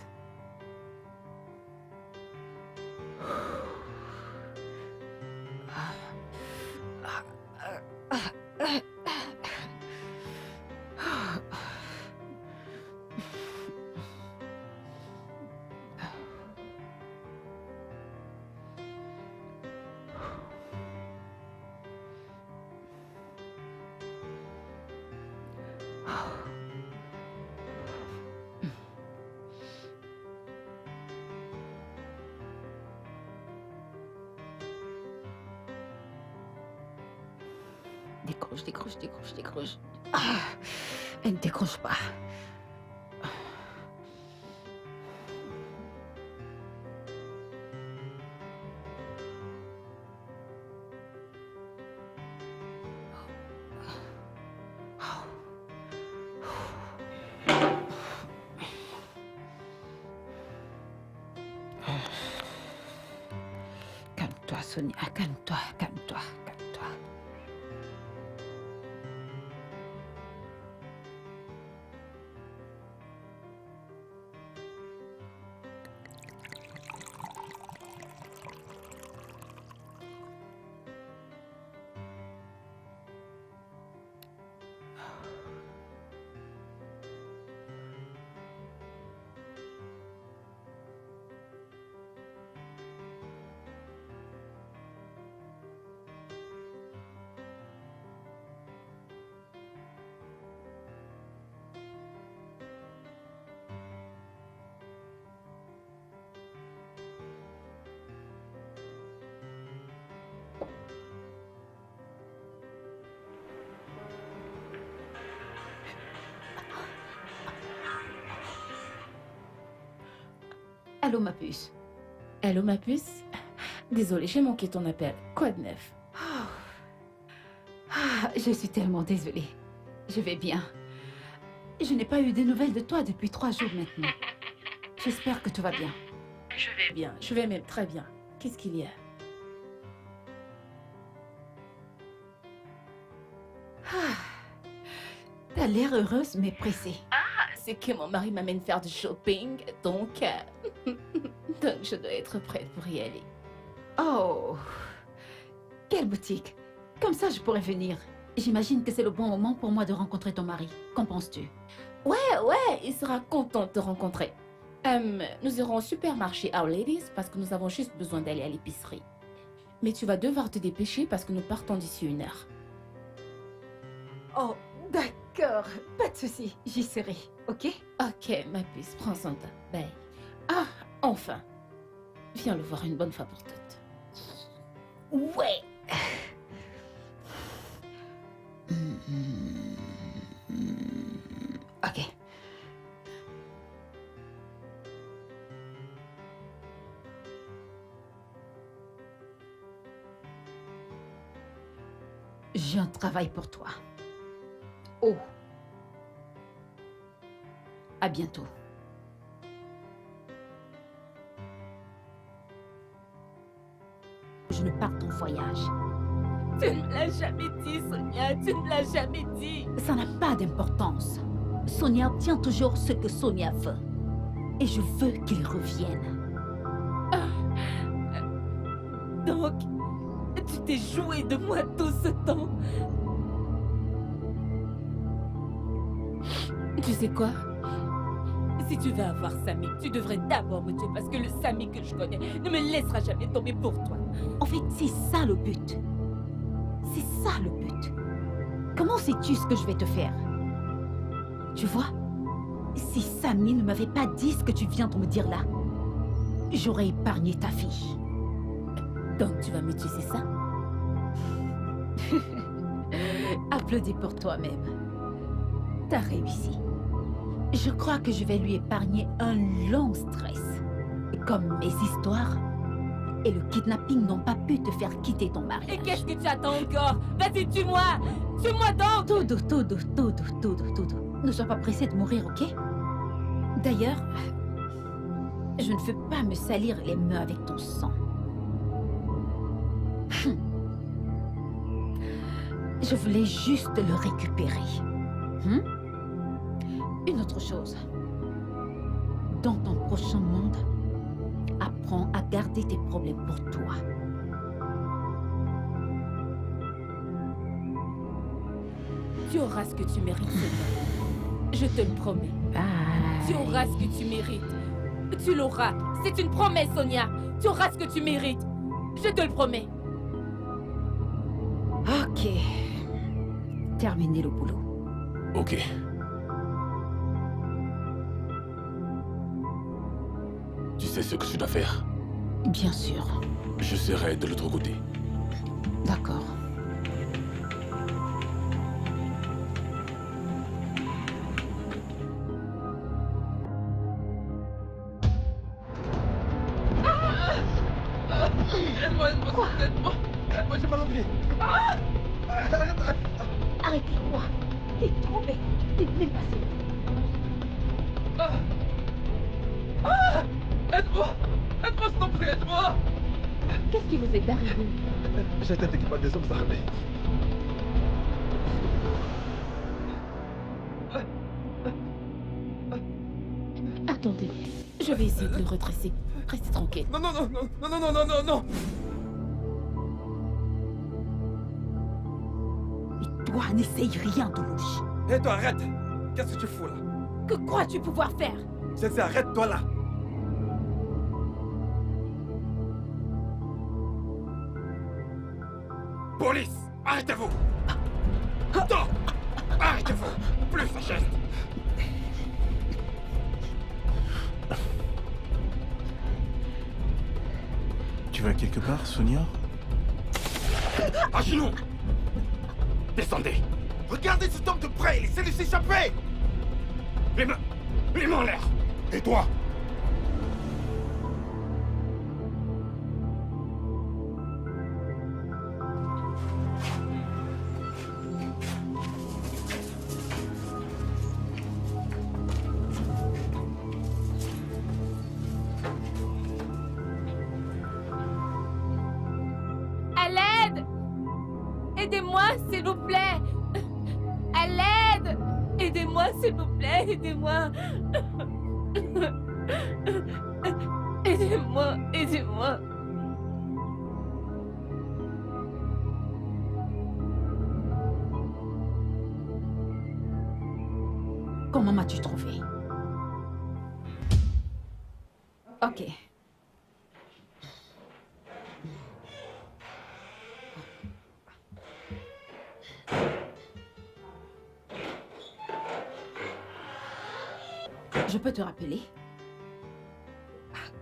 Décroche, décroche, décroche, décroche. Elle ne décroche pas. Calme-toi, Sonia. Calme-toi, calme-toi, calme-toi. Allô, ma puce. Allô, ma puce? Désolée, j'ai manqué ton appel. Quoi de neuf? Je suis tellement désolée. Je vais bien. Je n'ai pas eu de nouvelles de toi depuis 3 jours maintenant. J'espère que tout va bien. Je vais bien, je vais même très bien. Qu'est-ce qu'il y a? T'as l'air heureuse mais pressée. C'est que mon mari m'amène faire du shopping, donc... donc je dois être prête pour y aller. Oh, quelle boutique. Comme ça, je pourrais venir. J'imagine que c'est le bon moment pour moi de rencontrer ton mari. Qu'en penses-tu? Ouais, il sera content de te rencontrer. Nous irons au supermarché Our Ladies parce que nous avons juste besoin d'aller à l'épicerie. Mais tu vas devoir te dépêcher parce que nous partons d'ici 1 heure. Oh, d'accord. Pas de souci. J'y serai, ok? Ok, ma puce, prends son temps. Bye. Ah, enfin. Viens le voir une bonne fois pour toutes. Ouais. Ok. J'ai un travail pour toi. Oh. À bientôt. Je ne parte en voyage. Tu ne me l'as jamais dit, Sonia. Tu ne me l'as jamais dit. Ça n'a pas d'importance. Sonia obtient toujours ce que Sonia veut. Et je veux qu'il revienne. Donc, tu t'es joué de moi tout ce temps. Tu sais quoi? Si tu veux avoir Samy, tu devrais d'abord me tuer parce que le Samy que je connais ne me laissera jamais tomber pour toi. En fait, c'est ça le but. C'est ça le but. Comment sais-tu ce que je vais te faire? Tu vois, si Samy ne m'avait pas dit ce que tu viens de me dire là, j'aurais épargné ta fille. Donc tu vas me tuer, c'est ça? Applaudis pour toi-même. T'as réussi. Je crois que je vais lui épargner un long stress. Comme mes histoires et le kidnapping n'ont pas pu te faire quitter ton mari. Et qu'est-ce que tu attends encore? Vas-y, tue-moi! Tue-moi donc! Todo. Ne sois pas pressé de mourir, ok? D'ailleurs, je ne veux pas me salir les mains avec ton sang. Je voulais juste le récupérer. Une autre chose. Dans ton prochain monde, apprends à garder tes problèmes pour toi. Tu auras ce que tu mérites, Sonia. Je te le promets. Tu auras ce que tu mérites. Tu l'auras. C'est une promesse, Sonia. Tu auras ce que tu mérites. Je te le promets. Ok. Terminez le boulot. Ok. Tu sais ce que tu dois faire? Bien sûr. Je serai de l'autre côté. D'accord. chérie. Arrêtez-moi. T'es tombé. T'es même passé. Aide-moi. Aide-moi, s'il te plaît, aide-moi. Qu'est-ce qui vous est arrivé? J'ai été attaqué par des hommes armés. Attendez, je vais essayer de le redresser. Restez tranquille. Non, non, non, non, non, non, non, non, non. Et toi, n'essaye rien de louche. Hé, toi, arrête. Qu'est-ce que tu fous là? Que crois-tu pouvoir faire? Je dis, arrête-toi là. Police, arrêtez-vous. Stop. Arrêtez-vous. Plus sa chaise. Tu vas quelque part, Sonia? À genoux. Descendez. Regardez cet homme de près, laissez-le s'échapper. Les mains en l'air. Et toi? À l'aide! Aidez-moi, s'il vous plaît! À l'aide! Aidez-moi, s'il vous plaît, aidez-moi! Aidez-moi, aidez-moi! Comment m'as-tu trouvé? Ok. Je peux te rappeler?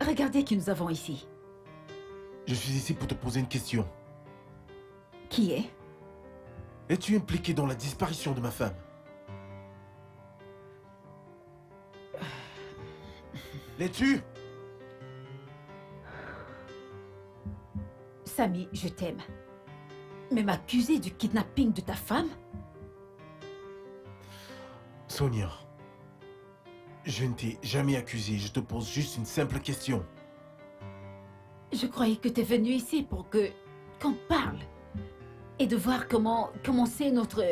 Regardez qui nous avons ici. Je suis ici pour te poser une question. Qui est? Es-tu impliqué dans la disparition de ma femme? L'es-tu? Samy, je t'aime. Mais m'accuser du kidnapping de ta femme? Sonia, je ne t'ai jamais accusé, je te pose juste une simple question. Je croyais que tu es venu ici pour qu'on parle. Et de voir comment c'est notre...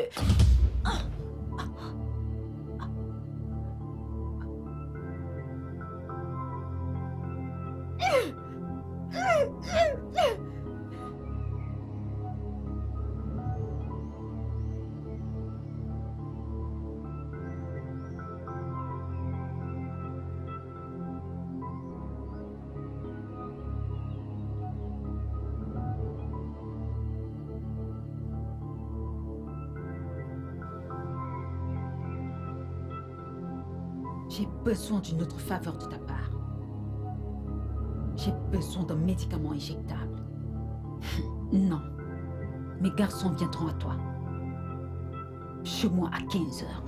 J'ai besoin d'une autre faveur de ta part. J'ai besoin d'un médicament injectable. Non. Mes garçons viendront à toi. Chez moi à 15 heures.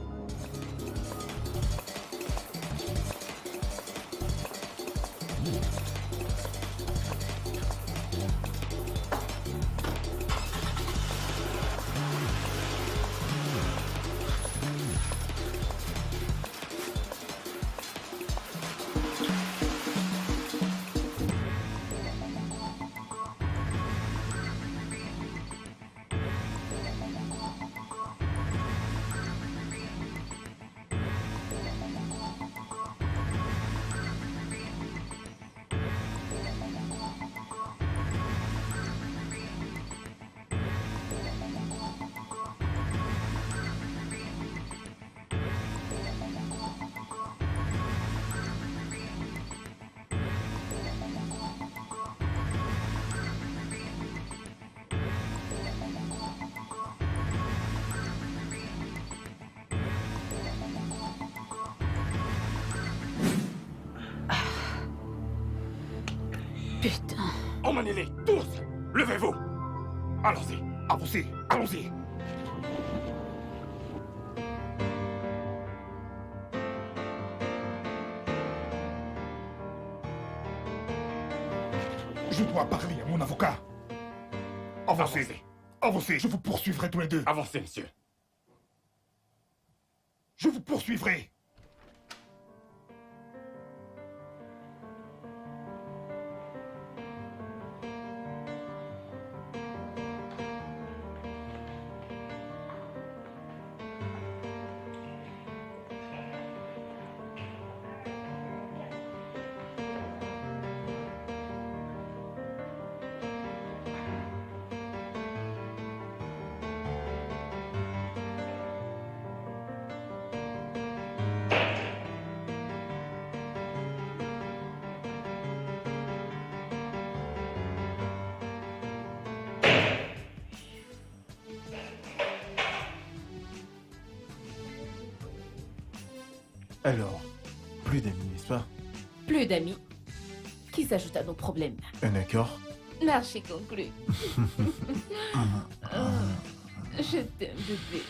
Putain. Emmenez-les, tous. Levez-vous. Allons-y, avancez, allons-y. Je dois parler à mon avocat. Avancez. Avancez, je vous poursuivrai tous les deux. Avancez, monsieur. Je vous poursuivrai. Alors, plus d'amis, n'est-ce pas? Plus d'amis qui s'ajoutent à nos problèmes. Un accord? Marché conclu. Je t'aime, bébé.